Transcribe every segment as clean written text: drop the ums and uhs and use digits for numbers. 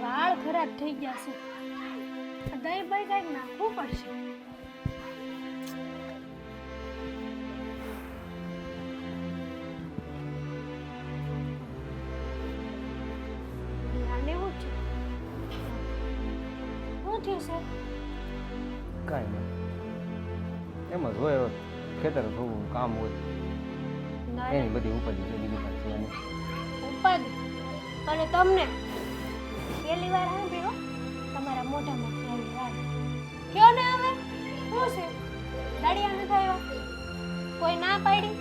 વાળ ખરાબ થઈ ગયા છે. દહીં ભાઈ કંઈક નાખવું પડશે. કાંઈ નહીં, એમ જ હોય. ખેતર થોડું કામ હોય એની બધી ઉપાધિ છે, બીજું કાંઈ છે નહીં. ઉપાધિ? અને તમને પહેલી વાર સાંભળ્યો તમારા મોઢામાં પહેલી વાર. કયો ને હવે શું છે? દાડિયા નથી આવ્યા? કોઈ ના પાડી?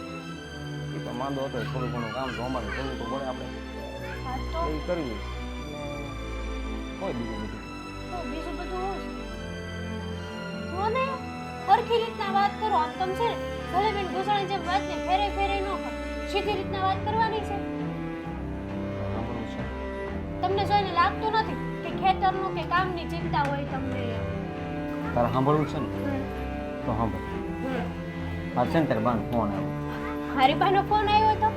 એ તો માંદો હતો, થોડું ઘણું કામ તો અમારે કરવું તો પડે આપણે. હા તો એ કરવી અને કોઈ બીજું બધું બીજું બધું શું છે? જો ને સરખી રીતના વાત કરો. આમ તમ છે ને ભલેબેન ઘૂસણી જેમ વાત ને ફેરે ફેરે ન કરો. સીધી રીતના વાત કરવાની છે. સાંભળવું છે. તમને જોઈને લાગતું નથી કે ખેતરનું કે કામની ચિંતા હોય તમને. તારે સાંભળવું છે ને તો સાંભળ. આ છે ને તારે બાનો ફોન આવ્યો. મારી પાસે ફોન આવ્યો હતો?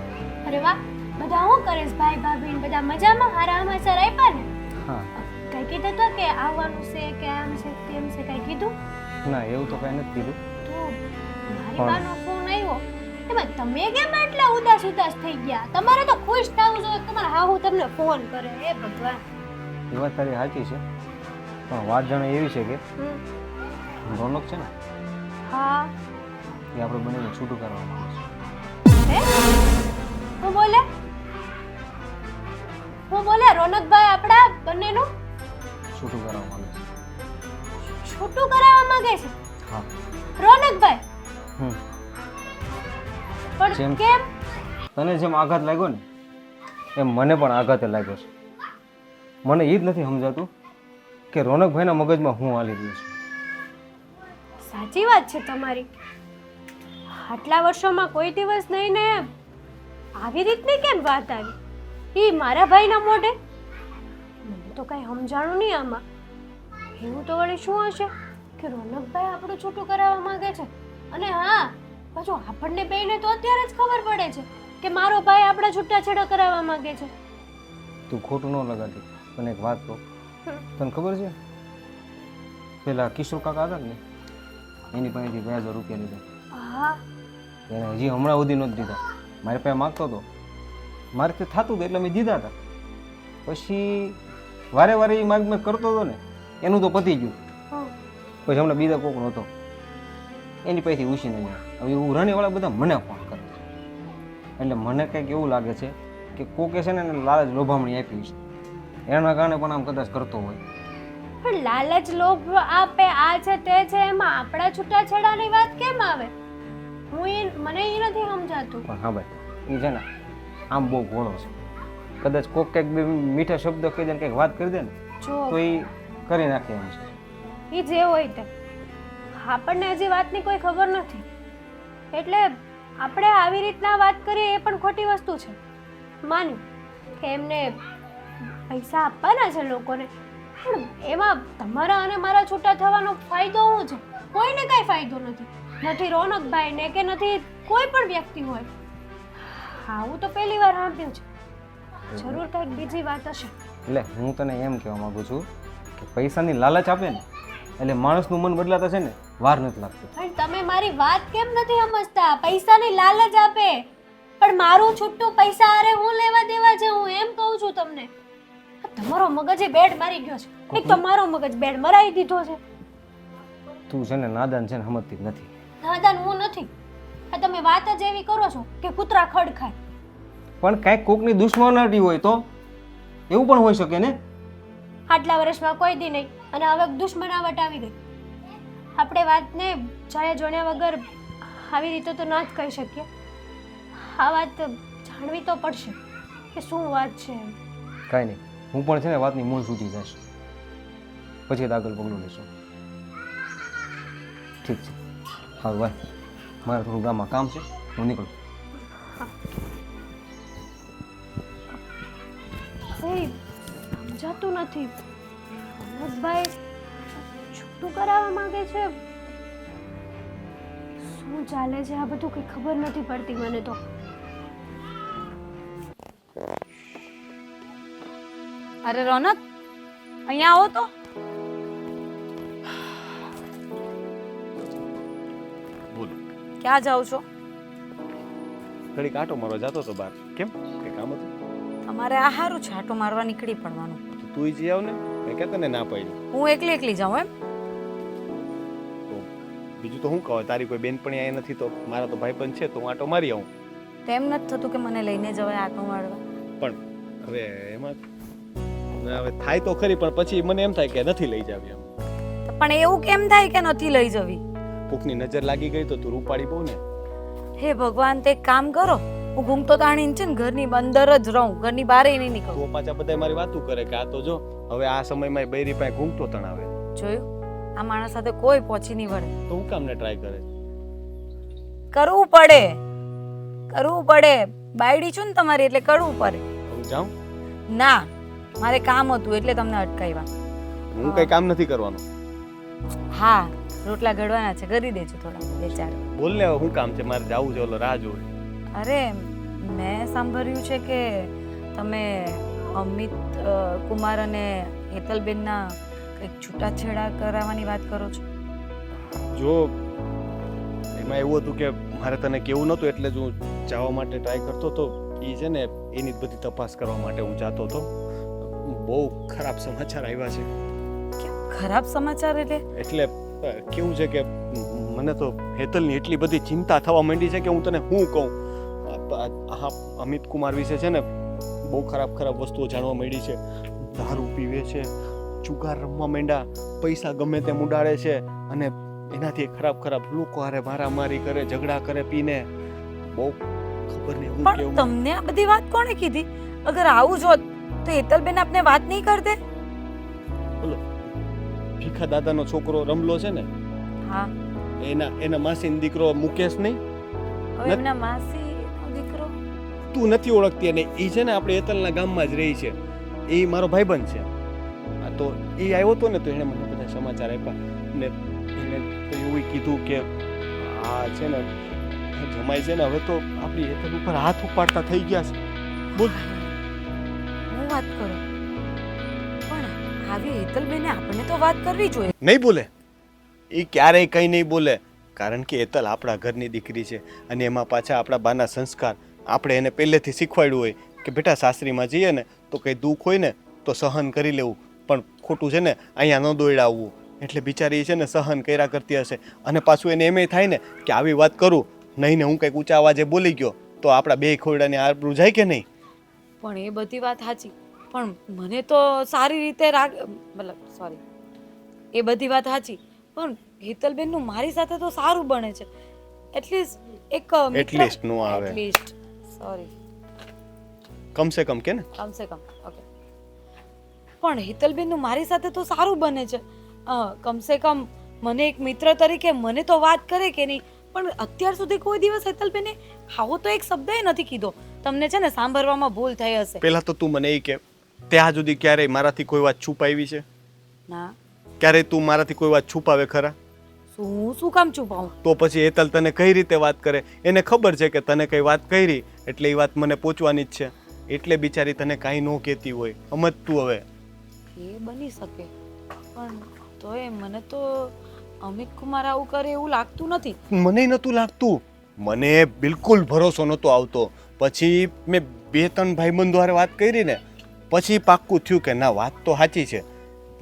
અરે વાહ, બધા શું કરે છે? ભાઈ ભાભી ને બધા મજામાં? હારા સમાચાર આપ્યા ને? હા. કઈ કીધું તો કે આવવાનું છે કે આમ છે તેમ છે? કઈ કીધું? ના, એવું તો કાંઈ નથી કીધું. તો મારી પાસે ફોન આવ્યો એમાં તમે કેમ એટલા ઉદાસ થઈ ગયા? તમારે તો ખુશ થવું જોઈએ. તમારા હાહુ તમને ફોન કરે. હે ભગવાન. એ વાત તારી સાચી છે, પણ વાત જાણે એવી છે કે રોનક છે ને હા. એ આપણે બંનેને છૂટું કરવા માંગે છે. હે? હું બોલે રોનકભાઈ આપણા બંનેનું છૂટું કરવા માંગે છે. છૂટું કરાવવા માંગે છે? હા. રોનકભાઈ પણ જેમ કેમ? તને જેમ આઘાત લાગ્યો ને એમ મને પણ આઘાત લાગ્યો છે. મને એ જ નથી સમજાતું કે રોનકભાઈના મગજમાં હું હાલી રહ્યો છું. સાચી વાત છે તમારી. આટલા વર્ષોમાં કોઈ દિવસ નહીં ને આવી રીતની કેમ વાત આવી? એ મારા ભાઈના મોઢે? મને તો કઈ સમજાણું નહીં આમાં. એવું તો વળી શું હશે કે રોનકભાઈ આપણું છૂટું કરાવવા માંગે છે? અને હા, પાછું આપણને બેયને તો અત્યારે જ ખબર પડે છે કે મારો ભાઈ આપણા છૂટાછેડા કરાવવા માંગે છે. તું ખોટું ન લગાતી. તને એક વાત કહું, તને ખબર છે પેલા કિશોર કાકા હતા ને એની પાસેથી 2000 રૂપિયા લીધા. હા. એને હજી હમણાં સુધી નથી દીધા. મારી પાસે માગતો હતો, મારેથી થતું હતું એટલે મેં દીધા હતા. પછી વારે વારે એ માગ કરતો હતો ને એનું તો પતી ગયું. પછી હમણાં બીજા કોક નહોતો એની પાસેથી ઉછીને જાય. હવે એવું રણીવાળા બધા મને ફોન કરે એટલે મને કંઈક એવું લાગે છે કે કોકે છે ને એને લાલચ લોભામણી આપી છે, એના કારણે પણ આમ કદાચ કરતો હોય. પણ લાલચ લોભ આપે આ છે તે છે એમાં આપણા છૂટાછેડાની વાત કેમ આવે? મને એ નથી સમજાતું. પણ હા ભાઈ, એ છે ને આમ બહુ ભોળો છે. કદાચ કોક કંઈક બે મીઠા શબ્દો કહી દે ને કંઈક વાત કરી દે ને જો તો એ કરી નાખે એમ છે. એ જે હોય તે. આપણને હજી વાતની કોઈ ખબર નથી એટલે આપણે આવી રીતના વાત કરીએ એ પણ ખોટી વસ્તુ છે. માન્યું કે એમને પૈસા આપવાના છે લોકોને, પણ એમાં તમારા અને મારા છૂટા થવાનો ફાયદો શું છે? કોઈને કાંઈ ફાયદો નથી. નથી રોનકભાઈને કે નથી કોઈ પણ વ્યક્તિ હોય. હા, હું તો પહેલી વાર સાંભળ્યું છે. જરૂર કંઈક બીજી વાત હશે. એટલે હું તને એમ કહેવા માંગુ છું કે પૈસાની લાલચ આપે ને એટલે માણસનું મન બદલાતા છે ને વાર નથી લાગતી. પણ તમે મારી વાત કેમ નથી સમજતા? પૈસાની લાલચ આપે પણ મારું છૂટું પૈસા અરે હું લેવા દેવા છે? હું એમ કહું છું તમને. તમારો મગજ બેડ મારી ગયો છે. એક તો મારો મગજ બેડ મરાવી દીધો છે. તું છે ને નાદાન છે ને સમજતી જ નથી. નાદાન હું નથી. આ તમે વાત જ એવી કરો છો કે કૂતરા ખડ ખાય. પણ કાંઈક કોકની દુશ્મનાટી હોય તો એવું પણ હોઈ શકે ને. આટલા વર્ષમાં કોઈ દી નહીં અને હવે દુશ્મનાવટ આવી ગઈ. આપણે વાતને જાયા જોણ્યા વગર આવી રીતે તો ના જ કહી શકીએ. આ વાત જાણવી તો પડશે કે શું વાત છે. કાંઈ નહીં, હું પણ છે ને વાતની મૂળ સુધી જઈશ, પછી આગળ પગલું લઈશું. ઠીક છે. હા ભાઈ, મારે થોડું ગામમાં કામ છે, હું નીકળું. સમજાતું નથી. ભાઈ છૂટું કરાવવા માંગે છે. શું ચાલે છે આ બધું કઈ ખબર નથી પડતી મને તો. અરે રોનક, અહીંયા આવો તો. બોલો. ક્યાં જાઓ છો? ઘડીક આટો મારવા જતો તો બહાર. કેમ કે કામ હતું? તમારે આ સારું છે, આટો મારવા નીકળી પડવાનું. તો તું જઈ આવ ને. મેં કહેતા ને ના પાડી. હું એકલી એકલી જાઉં એમ? તો બીજું તો શું કહો, તારી કોઈ બેનપણી અહીંયા નથી તો મારા તો ભાઈબંધ છે તો હું આટો મારી આવું. તેમ નથી થતું કે મને લઈને જવાય આટો મારવા? પણ હવે એમાં હવે થાય તો ખરી, પણ પછી મને એમ થાય કે નથી લઈ જાવી એમ. પણ એવું કેમ થાય કે નથી લઈ જવી? કોકની નજર લાગી ગઈ તો તું રૂપાળી બહુ ને. હે ભગવાન, તે એક કામ કરો, હું ઘૂમતો તાણીને છે ને ઘરની અંદર જ રહું, ઘરની બહાર નહીં નીકળું. તો પાછા બધા મારી વાતું કરે કે આ તો જો હવે આ સમયમાં બૈરી પાસે ઘૂમતો તણાવે. જોયું, આ માણસ સાથે કોઈ પહોંચી નહીં વળે. તો હું કામને ટ્રાય કરે? કરવું પડે, કરવું પડે. બાયડી છું ને તમારી એટલે કરવું પડે. હું જાઉં? ના, મારે કામ હતું એટલે તમને અટકાવ્યા. હું કઈ કામ નથી કરવાનું. હા, રોટલા ઘડવાના છે, કરી દેજો થોડા બે ચાર. બોલ ને હવે શું કામ છે? મારે જાવું છે, ઓલો રાહ જોવે. અરે, મેં સાંભળ્યું છે કે તમે અમિત કુમાર અને હેતલબેનના કંઈક છૂટાછેડા કરાવવાની વાત કરો છો. જો એમાં એવું હતું કે મારે તને કેવું નહોતું એટલે જ હું જવા માટે ટ્રાય કરતો હતો. એ છે ને એની જ બધી તપાસ કરવા માટે હું જાતો હતો. બહુ ખરાબ સમાચાર આવ્યા છે. ખરાબ સમાચાર એટલે કેવું છે કે મને તો હેતલની એટલી બધી ચિંતા થવા માંડી છે કે હું તને શું કહું. આ અમિત કુમાર વિશે છે ને બહુ ખરાબ ખરાબ વસ્તુઓ જાણવા માંડી છે. દારૂ પીવે છે, જુગાર રમવા માંડ્યા, પૈસા ગમે તેમ ઉડાડે છે અને એનાથી ખરાબ ખરાબ લોકો હારે મારામારી કરે, ઝઘડા કરે પીને. બહુ ખબર નહીં હું પણ કેવું. તમને આ બધી વાત કોણે કીધી? અગર આવું જ હોત તો હેતલબેન આપને વાત નહીં કરતે? બોલો, ભીખા દાદાનો છોકરો રમલો છે ને, હા, એના માસીનો દીકરો મુકેશ નહીં? હવે એમના માસીનો દીકરો. તું નથી ઓળખતી અને એ છે ને આપણે હેતલના ગામમાં જ રહી છે. એ મારો ભાઈબંધ છે. આ તો એ આવ્યો હતો ને તો એણે મને બધા સમાચાર આપ્યા ને એને તો એવું કીધું કે આ છે ને જમાઈ છે ને હવે તો આપણી હેતલ ઉપર હાથ ઉપાડતા થઈ ગયા છે. બોલ. હું વાત કરું, પણ આવી હેતલબેને આપણને તો વાત કરવી જોઈએ. નહીં બોલે, એ ક્યારેય કંઈ નહીં બોલે, કારણ કે હેતલ આપણા ઘરની દીકરી છે અને એમાં પાછા આપણા બાના સંસ્કાર આપણે એને પહેલેથી શીખવાડ્યું હોય કે બેટા સાસરીમાં જઈએ ને તો કંઈ દુઃખ હોય ને તો સહન કરી લેવું, પણ ખોટું છે ને અહીંયા ન દોડાવવું. એટલે બિચારી છે ને સહન કર્યા કરતી હશે અને પાછું એને એમ થાય ને કે આવી વાત કરું નહીં ને હું કંઈક ઊંચા અવાજે બોલી ગયો તો આપણા બે ખોરડાની આબરૂ જાય કે નહીં. પણ એ બધી વાત સાચી, પણ મને તો સારી રીતે મતલબ સોરી, એ બધી વાત સાચી, પણ હેતલબેનનું મારી સાથે તો સારું બને છે. એટલીસ્ટ એક એટલીસ્ટ નો આવે, એટલીસ્ટ સોરી, કમસે કમ કે ને કમસે કમ ઓકે. પણ હેતલબેનનું મારી સાથે તો સારું બને છે. કમસે કમ મને એક મિત્ર તરીકે મને તો વાત કરે કે નહીં, પણ અત્યાર સુધી કોઈ દિવસ હેતલબેને આવો તો એક શબ્દ નથી કીધો. તમને છે ને સાંભળવામાં ભૂલ થઈ હશે. પહેલા તો તું મને એ કે ત્યાં સુધી ક્યારેય મારાથી કોઈ વાત છુપાવી છે? ના. ક્યારેય તું મારાથી કોઈ વાત છુપાવે ખરા? શું કામ છુપાવું? તો પછી હેતલ તને કઈ રીતે વાત કરે? એને ખબર છે કે તને કઈ વાત કરી એટલે એ વાત મને પહોંચવાની જ છે, એટલે બિચારી તને કાંઈ ન કહેતી હોય. સમજ તું હવે. એ બની શકે, પણ તોય મને તો અમિત કુમાર આવું કરે એવું લાગતું નથી. મને નહોતું લાગતું, મને બિલકુલ ભરોસો નહોતો આવતો. પછી મેં 2-3 ભાઈબંધો હારે વાત કરી ને પછી પાક્કું થયું કે ના વાત તો સાચી છે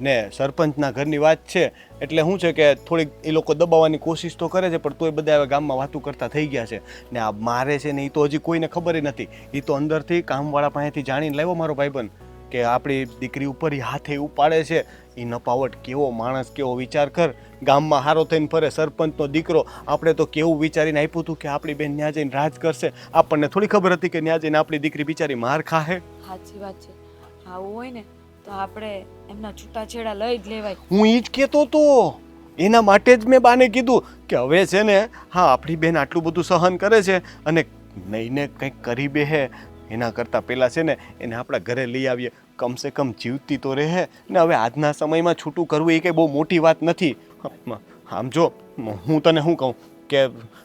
ને સરપંચના ઘરની વાત છે એટલે શું છે કે થોડીક એ લોકો દબાવવાની કોશિશ તો કરે છે, પણ તોય બધા હવે ગામમાં વાતું કરતા થઈ ગયા છે ને આ મારે છે ને એ તો હજી કોઈને ખબર નથી. એ તો અંદરથી કામવાળા પાસેથી જાણીને લાવ્યો મારો ભાઈબંધ કે આપણી દીકરી ઉપર એ હાથે ઉપાડે છે. એ નપાવટ કેવો માણસ, કેવો વિચાર કર, ગામમાં હારો થઈને ફરે, સરપંચનો દીકરો. આપણે તો કેવું વિચારીને આપ્યું હતું કે આપણી બેન ન્યા જઈને રાજ કરશે. આપણને થોડી ખબર હતી કે ન્યા જઈને આપણી દીકરી બિચારી માર ખાહે. સાચી વાત છે. આવું હોય ને તો આપણે એમના છૂટાછેડા લઈ જ લેવાય. હું ઈ જ કહેતો હતો, એના માટે જ મેં બાને કીધું કે હવે છે ને હા આપણી બેન આટલું બધું સહન કરે છે અને નહીં ને કંઈક કરી બેહે એના કરતાં પહેલાં છે ને એને આપણા ઘરે લઈ આવીએ, કમસે કમ જીવતી તો રહે ને. હવે આજના સમયમાં છૂટું કરવું એ કંઈ બહુ મોટી વાત નથી. આમ જો હું તને શું કહું કે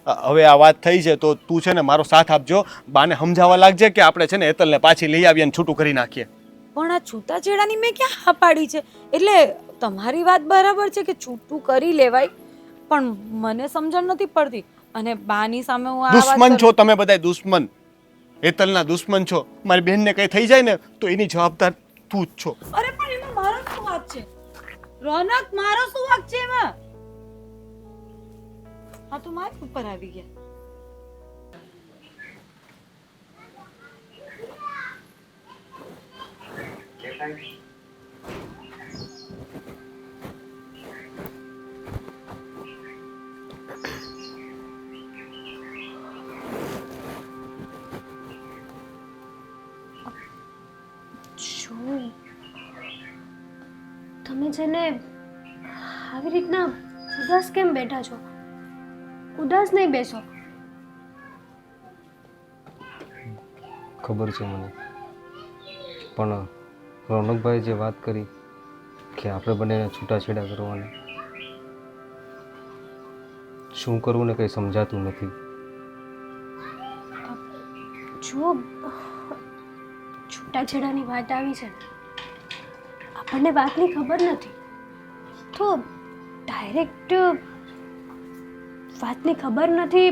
હવે આ વાત થઈ છે તો તું છે ને મારો સાથ આપજો, બાને સમજાવવા લાગજે કે આપણે છે ને હેતલને પાછી લઈ આવીએ અને છૂટું કરી નાખીએ. પણ આ છૂટાછેડાની મેં ક્યાં હા પાડી છે? એટલે તમારી વાત બરાબર છે કે છૂટું કરી લેવાય, પણ મને સમજણ નથી પડતી. અને બાની સામે હું આ વાત દુશ્મન કરું- છો તમે બધા, દુશ્મન. હેતલના દુશ્મન છો. મારી બહેનને કંઈ થઈ જાય ને તો એની જવાબદાર તું જ છો. અરે પણ એમાં મારો શું વાંક છે? રોનક, મારો શું વાંક છે એમાં? હા તો મારી ઉપર આવી ગયા. શું તમે છે ને આવી રીતના ઉદાસ કેમ બેઠા છો? ઉદાસ નહીં બેસો. ખબર છે મને, પણ રોનકભાઈ જે વાત કરી કે આપણે બંનેને છૂટાછેડા કરવાના, શું કરવું ને કંઈ સમજાતું નથી. જો છૂટાછેડાની વાત આવી છે ને, આપણને વાતની ખબર નથી તો ડાયરેક્ટ વાતની ખબર નથી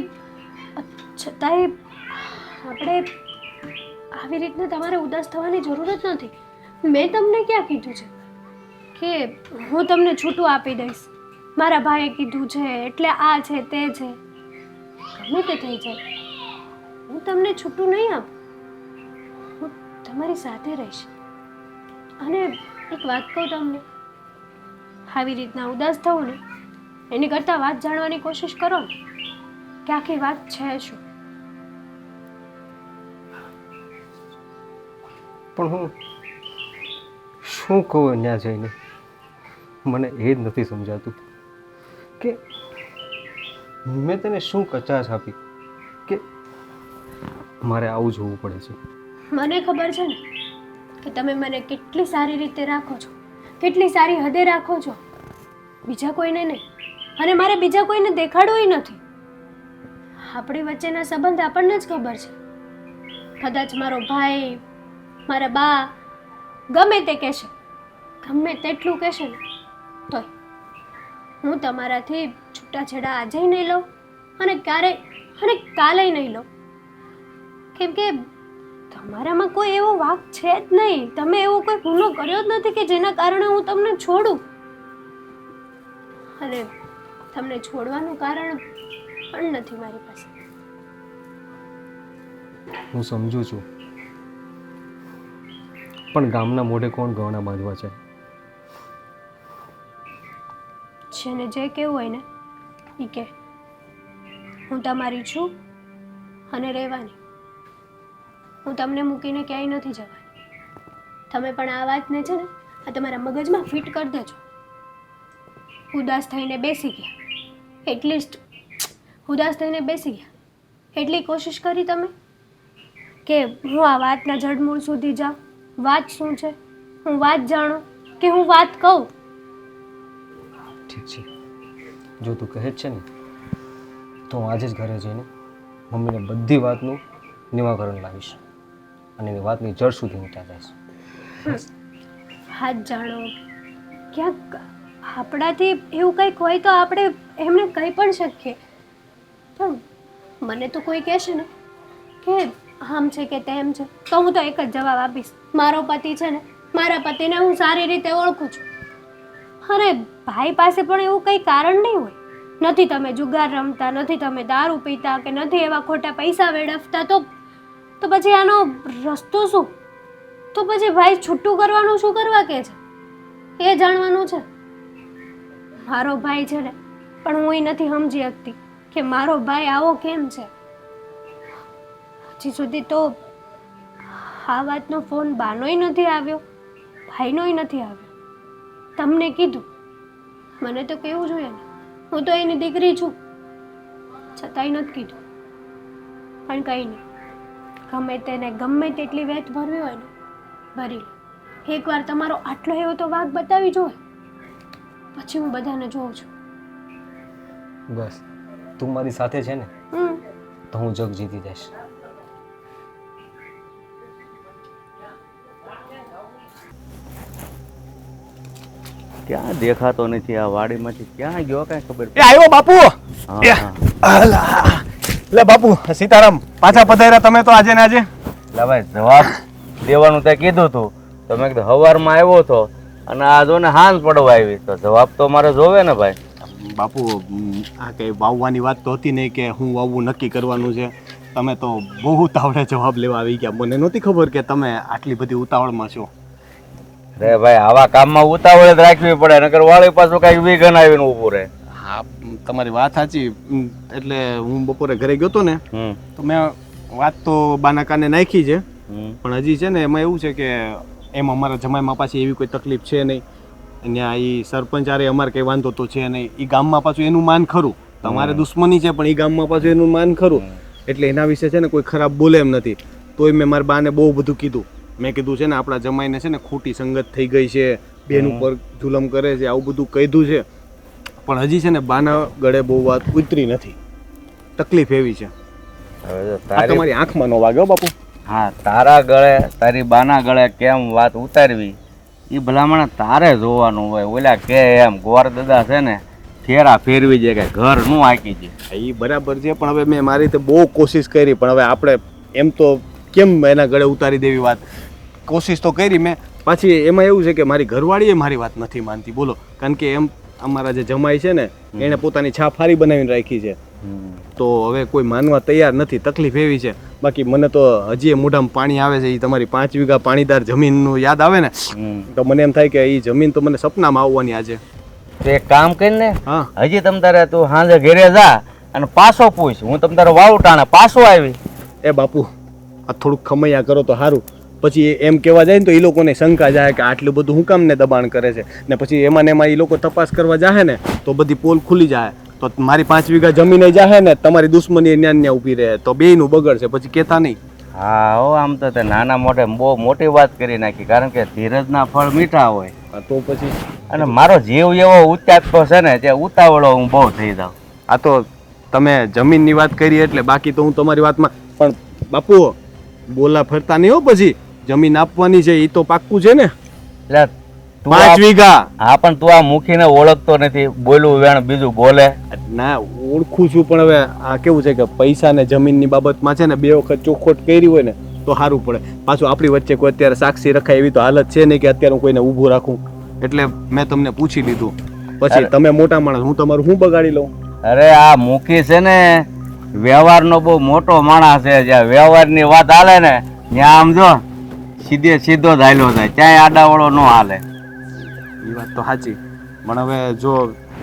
છતાંય આપણે આવી રીતના તમારે ઉદાસ થવાની જરૂર જ નથી. મેં તમને ક્યાં કીધું છે કે હું તમને છૂટું આપી દઈશ? મારા ભાઈએ કીધું છે એટલે આ છે તે છે. ગમે તે થઈ જાય, હું તમને છૂટું નહીં આપું. હું તમારી સાથે રહીશ. અને એક વાત કહું તમને, આવી રીતના ઉદાસ થવું ને એની કરતાં વાત જાણવાની કોશિશ કરો ને કે આખી વાત છે શું. પણ હું શું કહું ત્યાં જઈને? મને એ જ નથી સમજાતું કે મેં તને શું કચાશ આપી કે મારે આવું જોવું પડે છે. મને ખબર છે ને કે તમે મને કેટલી સારી રીતે રાખો છો, કેટલી સારી હદે રાખો છો, બીજા કોઈને નહીં. અને મારે બીજા કોઈને દેખાડવું નથી. આપણી વચ્ચેના સંબંધ આપણને જ ખબર છે. કદાચ મારો ભાઈ, મારા બા ગમે તે કહેશે, ગમે તેટલું કહેશે ને તોય હું તમારાથી છૂટાછેડા આજે નહીં લઉં અને કાલે નહીં લઉં. કેમ કે તમારામાં કોઈ એવો વાંક છે જ નહીં. તમે એવો કોઈ ગુનો કર્યો જ નથી કે જેના કારણે હું તમને છોડું. અને તમને છોડવાનું કારણ પણ નથી મારી પાસે. હું સમજુ છું, પણ ગામના મોઢે કોણ ગહણા બાંધવા છે? જેને જે કહેવું હોય ને એ કે. હું તમારી છું અને રહેવાની. હું તમને મૂકીને ક્યાંય નથી જવાની. તમે પણ આ વાતને છે ને આ તમારા મગજમાં ફિટ કરી દેજો. ઉદાસ થઈને બેસી ગયા, એટલીસ્ટ ઉદાસ થઈને બેસી ગયા એટલી કોશિશ કરી તમે કે હું આ વાતના જડમૂળ સુધી જાઉં. વાત શું છે હું વાત જાણું કે હું વાત કહું. ઠીક છે, જો તું કહે જ છે ને તો હું આજે જ ઘરે જઈને મમ્મીને બધી વાતનું નિવારણ લાવીશ અને એની વાતની જડ સુધી ઊંચા જઈશ. હાથ જાણો, ક્યાંક આપણાથી એવું કંઈક હોય તો આપણે એમને કહી પણ શકીએ. પણ મને તો કોઈ કહેશે ને કે આમ છે કે તેમ છે તો હું તો એક જ જવાબ આપીશ, મારો પતિ છે ને, મારા પતિને હું સારી રીતે ઓળખું છું. અરે ભાઈ પાસે પણ એવું કંઈ કારણ નહીં હોય. નથી તમે જુગાર રમતા, નથી તમે દારૂ પીતા કે નથી એવા ખોટા પૈસા વેડફતા, તો પછી આનો રસ્તો શું? તો પછી ભાઈ છૂટું કરવાનું શું કરવા કહે છે એ જાણવાનું છે. મારો ભાઈ છે ને, પણ હું એ નથી સમજી શકતી કે મારો ભાઈ આવો કેમ છે. હજી સુધી તો આ વાતનો ફોન બાનોય નથી આવ્યો, ભાઈનોય નથી આવ્યો. તમને કીધું, મને તો કહેવું જોઈએ ને, હું તો એની દીકરી છું, છતાંય નથી કીધું. પણ કંઈ નહીં, ગમે તેને ગમે તેટલી વેઠ ભરવી હોય ને ભરી લો. એકવાર તમારો આટલો એવો તો વાંક બતાવી જોઈએ, પછી હું બધાને જોઉં છું. બસ તું મારી સાથે છે ને તો હું જગ જીતી જઈશ. ક્યાં દેખાતો નથી આ વાડીમાંથી ક્યાં ગયો કાંઈ ખબર એ આવ્યો બાપુ હા, એ, હા. અલા. લે બાપુ સીતારામ પાછા પધાર્યા તમે તો આજે ને આજે. એટલે ભાઈ જવાબ દેવાનું તે કીધું તું તો મેં કીધું સવારમાં આવ્યો હતો અને આ જો ને હાંજ પડવા આવી તો જવાબ તો મારે જોવે ને ભાઈ. બાપુ આ કઈ વાવવાની વાત તો હતી નહીં કે હું વાવવું નક્કી કરવાનું છે. તમે તો બહુ ઉતાવળે જવાબ લેવા આવી ગયા. મને નહોતી ખબર કે તમે આટલી બધી ઉતાવળમાં છો. અરે ભાઈ આવા કામમાં ઉતાવળ જ રાખવી પડે નકર વાળી પાછું કઈ વિઘન આવીને ઊભું રહે. હા તમારી વાત સાચી. એટલે હું બપોરે ઘરે ગયો તો ને હમ તો મેં વાત તો બાના કાને નાખી છે, હમ પણ હજી છે ને એમાં એવું છે કે એમ અમારા જમાઈમાં પાછી એવી કોઈ તકલીફ છે નહીં. અહીંયા એ સરપંચ આરે અમારે કંઈ વાંધો તો છે નહીં. એ ગામમાં પાછું એનું માન ખરું. તમારે દુશ્મની છે પણ એ ગામમાં પાછું એનું માન ખરું. એટલે એના વિશે છે ને કોઈ ખરાબ બોલે એમ નથી. તોય મેં મારા બાને બહુ બધું કીધું. મેં કીધું છે ને આપણા જમાઈને છે ને ખોટી સંગત થઈ ગઈ છે, બેન ઉપર જુલમ કરે છે, આવું બધું કીધું છે. પણ હજી છે ને બાના ગળે બહુ વાત ઉતરી નથી. તકલીફ એવી છે. હવે જો આ તારી તમારી આંખમાં નો વાગ્યો બાપુ. હા તારા ગળે તારી બાના ગળે કેમ વાત ઉતારવી એ ભલામણ તારે જોવાનું હોય. ઓલા કે એમ ગોર દાદા છે ને ફેરા ફેરવી જાય કે ઘર નું આંકી જાય. એ બરાબર છે પણ હવે મેં મારી રીતે બહુ કોશિશ કરી પણ હવે આપણે એમ તો કેમ એના ગળે ઉતારી દેવી વાત. કોશિશ તો કરી મેં. પાછી એમાં એવું છે કે મારી ઘરવાળીએ મારી વાત નથી માનતી. બોલો કારણ કે એમ અમારા જે જમાઈ છે ને એણે પોતાની છાપ હારી બનાવીને રાખી છે. તો હવે કોઈ માનવા તૈયાર નથી. તકલીફ એવી છે. બાકી મને તો હજી મોઢામાં પાણી આવે છે. એ તમારી 5 વીઘા પાણીદાર જમીનનું યાદ આવે ને તો મને એમ થાય કે એ જમીન તો મને સપનામાં આવવાની આજે. તો એક કામ કરીને હા હજી તમ તારે તું સાંજે ઘેરે જા અને પાછો પૂછ. હું તમ તારે વાવ ટાણે પાછો આવી. એ બાપુ આ થોડુંક ખમૈયા કરો તો સારું. પછી એમ કહેવા જાય ને તો એ લોકોને શંકા જાય કે આટલું બધું હું કામ ને દબાણ કરે છે ને પછી એમાં ને એમાં એ લોકો તપાસ કરવા જાય ને તો બધી પોલ ખુલ્લી જાય તો મારી 5 વીઘા જમીને જાય ને તમારી દુશ્મની ન્યા ન્યા ઊભી રહે તો બેયનું બગડ છે. પછી કહેતા નહીં. હા હો આમ તો તે નાના મોઢે બહુ મોટી વાત કરી નાખી કારણ કે ધીરજના ફળ મીઠા હોય. તો પછી અને મારો જીવ એવો ઉત્યાગતો છે ને તે ઉતાવળો હું બહુ થઈ જાઉં. આ તો તમે જમીનની વાત કરી એટલે બાકી તો હું તમારી વાતમાં પણ બાપુ બોલા ફરતા નહીં હો. પછી જમીન આપવાની છે એ તો પાક્કું છે ને. એટલે તું 5 વીઘા. હા પણ તું આ મુખીને ઓળખતો નથી. બોલું વેણ બીજું બોલે. ના ઓળખું છું પણ હવે આ કેવું છે કે પૈસા ને જમીનની બાબતમાં છે ને 2 વખત ચોખવટ કરી હોય ને તો સારું પડે. પાછું આપણી વચ્ચે કોઈ અત્યારે સાક્ષી રખાય એવી તો હાલત છે નહીં કે અત્યારે હું કોઈને ઊભું રાખું. એટલે મેં તમને પૂછી લીધું. પછી તમે મોટા માણસ હું તમારું શું બગાડી લઉં. અરે આ મુખી છે ને વ્યવહારનો બહુ મોટો માણસ છે. જ્યાં વ્યવહારની વાત હાલે ને ત્યાં આમ જો સીધો જ હાલ્યો જાય. ક્યાંય આડાવાળો ન હાલે. એ વાત તો સાચી પણ હવે જો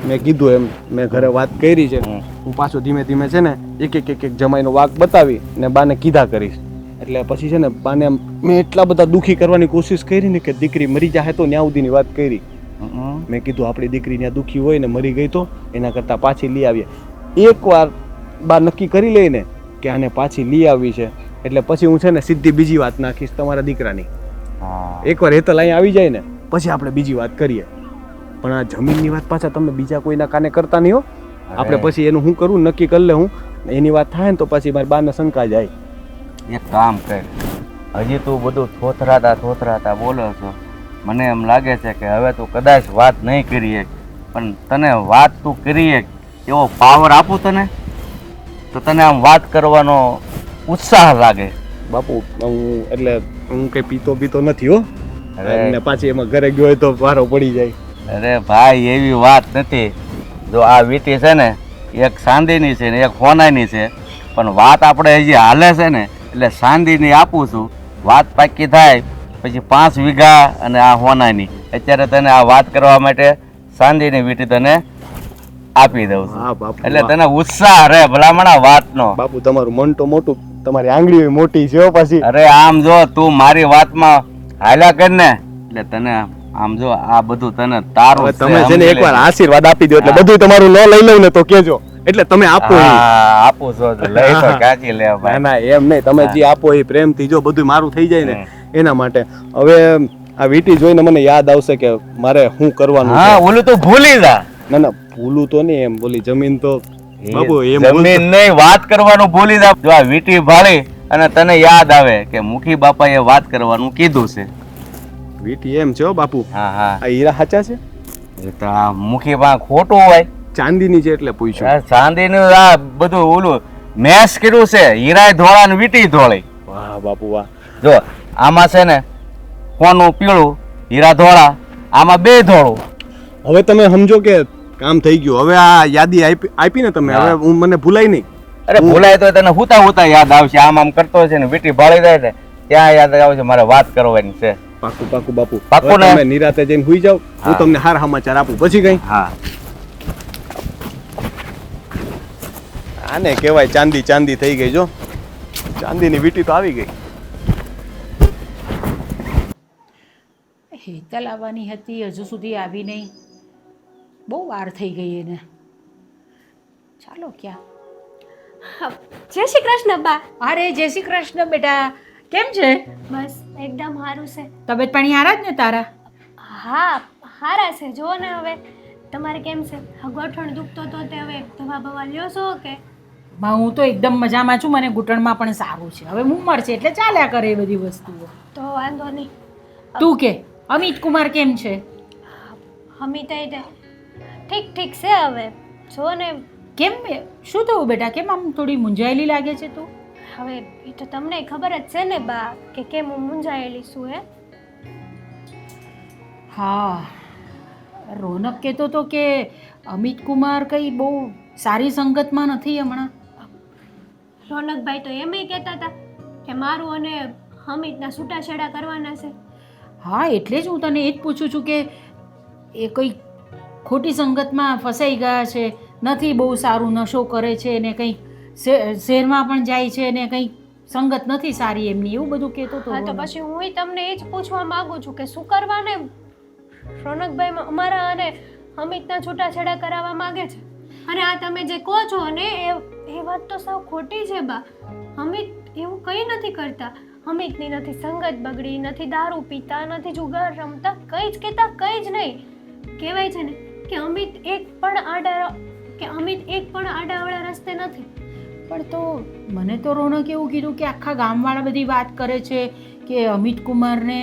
મેં કીધું એમ મેં ઘરે વાત કરી છે. હું પાછો ધીમે ધીમે છે ને એક જમાઈનો વાક બતાવી ને બાને કીધા કરીશ. એટલે પછી છે ને બાને મેં એટલા બધા દુઃખી કરવાની કોશિશ કરી ને કે દીકરી મરી જાય તો ન્યા સુધીની વાત કરી. મેં કીધું આપણી દીકરી ત્યાં દુઃખી હોય ને મરી ગઈ તો એના કરતાં પાછી લઈ આવીએ. એકવાર બા નક્કી કરી લઈને કે આને પાછી લઈ આવી છે એટલે પછી હું છે ને સીધી બીજી વાત નાખીશ તમારા દીકરાની. એકવાર હેતલ અહીંયા આવી જાય ને પછી આપણે બીજી વાત કરીએ. પણ આ જમીનની વાત પાછા તમે બીજા કોઈના કાને કરતા નહીં હો. આપણે પછી એનું શું કરવું નક્કી કરી લે. હું એની વાત થાય ને તો પછી મારી બાને શંકા જાય. એક કામ કર હજી તું બધું થોથરાતા બોલો છો. મને એમ લાગે છે કે હવે તું કદાચ વાત નહીં કરીએ પણ તને વાત તું કરીએ એવો પાવર આપું તને તો તને આમ વાત કરવાનો ઉત્સાહ લાગે. બાપુ હું એટલે હું કઈ પીતો નથી હો. અરે. અને પાછી એમાં ઘરે ગયો હોય તો વારો પડી જાય. અરે ભાઈ એવી વાત નથી. જો આ વીંટી છે ને એક ચાંદીની છે ને એક સોનાની છે પણ વાત આપણે હજી હાલે છે ને એટલે ચાંદીની આપું છું. વાત પાકી થાય પછી 5 વીઘા અને આ સોનાની. અત્યારે તને આ વાત કરવા માટે ચાંદીની વીંટી તને આપી દઉં છું. હા બાપુ એટલે તને ઉત્સાહ રહે ભલામણા વાતનો. બાપુ તમારું મન તો મોટું તમારી આંગળી મોટી છે હો પાછી. અરે આમ જો તું મારી વાતમાં હાલ્યા કર ને એટલે તને આમ જો આ બધું તને તારું હવે તમે છે ને એકવાર આશીર્વાદ આપી દો એટલે બધું તમારું ન લઈ લઉં ને તો કેજો. એટલે તમે આપો એ. આપું છો તો લઈ તો કાચી લે ના ભાઈ. ના એમ નહીં તમે જે આપો એ પ્રેમથી જો બધું મારું થઈ જાય ને એના માટે. હવે આ વીંટી જોઈને મને યાદ આવશે કે મારે શું કરવાનું હા છે. ઓલું તો ભૂલી જા. ના ભૂલું તો નહીં એમ બોલી જમીન તો બાપુ એમ જમીન નહીં વાત કરવાનું ભૂલી જા. જો આ વીંટી ભાળી અને તને યાદ આવે કે મુખી બાપાએ વાત કરવાનું કીધું છે. વીંટી એમ છે હો બાપુ. હા હા આ હીરા સાચા છે. એ તો આ મુખી પાસે ખોટું હોય. ચાંદીની છે એટલે પૂછ્યું. આ ચાંદીનું આ બધું ઓલું મેસ કર્યું છે, હીરાય ધોળા ને વીટી ધોળી. વાહ બાપુ વાહ. જો આમાં છે ને કોનું પીળું, હીરા ધોળા, આમાં બે ધોળું. હવે તમે સમજો કે કામ થઈ ગયું. હવે આ યાદી આપી ને તમે, હા. હવે મને ભૂલાય નહીં. અરે ભૂલાય તો તને હુતા હુતા યાદ આવશે. આમ આમ કરતો છે ને વીટી ભાળી જાય ને ત્યાં યાદ આવશે મારે વાત કરવાની છે. પાકું પાકું બાપુ. પાકું હવે ને? તમે નિરાતે જઈને હુઈ જાઓ. હું હા. તમને હાર સમાચાર આપું પછી કઈ. હા આને કહેવાય ચાંદી ચાંદી થઈ ગઈ. જો ચાંદીની વીટી તો આવી ગઈ. હેતલ આવવાની હતી, હજુ સુધી આવી નહીં. બહુ વાર થઈ ગઈ એને. ચાલો ક્યાં. જય શ્રી કૃષ્ણ બા. અરે જય શ્રી કૃષ્ણ બેટા, કેમ છે? બસ એકદમ સારું છે. તબિયત પાણી હારા જ ને તારા? હા હારા છે. જુઓ ને હવે તમારે કેમ છે? ગોઠણ દુખતો તો તે હવે દવા બવા લ્યો છો કે? હું તો એકદમ મજામાં છું, મને ઘૂંટણમાં પણ સારું છે. હવે ઉંમર છે એટલે ચાલ્યા કરે એ બધી વસ્તુઓ. તો વાંધો નહીં. તું કે અમિત કુમાર કેમ છે? અમિત ઠીક ઠીક છે હવે. જો ને કેમ શું થયું બેટા? કેમ આમ થોડી મૂંઝાયેલી લાગે છે તું? હવે એ તો તમને ખબર જ છે ને બા કે કેમ હું મૂંઝાયેલી છું. હા, રોનક કહેતો હતો કે અમિત કુમાર કંઈ બહુ સારી સંગતમાં નથી હમણાં. રોનકભાઈ તો એમય કહેતા હતા કે મારું અને અમિતના છૂટાછેડા કરવાના છે. હા, એટલે જ હું તને એ જ પૂછું છું કે એ કંઈ ખોટી સંગતમાં ફસાઈ ગયા છે, નથી બહુ સારું, નશો કરે છે ને કંઈક શહેરમાં પણ જાય છે ને કંઈક સંગત નથી સારી એમની, એવું બધું કહેતો હતો. હા તો પછી હું તમને એ જ પૂછવા માંગુ છું કે શું કરવાને રોનકભાઈ અમારા અને અમિતના છૂટાછેડા કરાવવા માંગે છે. અને આ તમે જે કહો છો ને એ વાત તો સાવ ખોટી છે બા. અમિત એવું કંઈ નથી કરતા. અમિતની નથી સંગત બગડી, નથી દારૂ પીતા, નથી જુગાર રમતા, કંઈ જ કહેતા, કંઈ જ નહીં. કહેવાય છે ને કે અમિત એક પણ આડાવાળા રસ્તે નથી. પણ તો મને તો રોનક એવું કીધું કે આખા ગામવાળા બધી વાત કરે છે કે અમિત કુમારને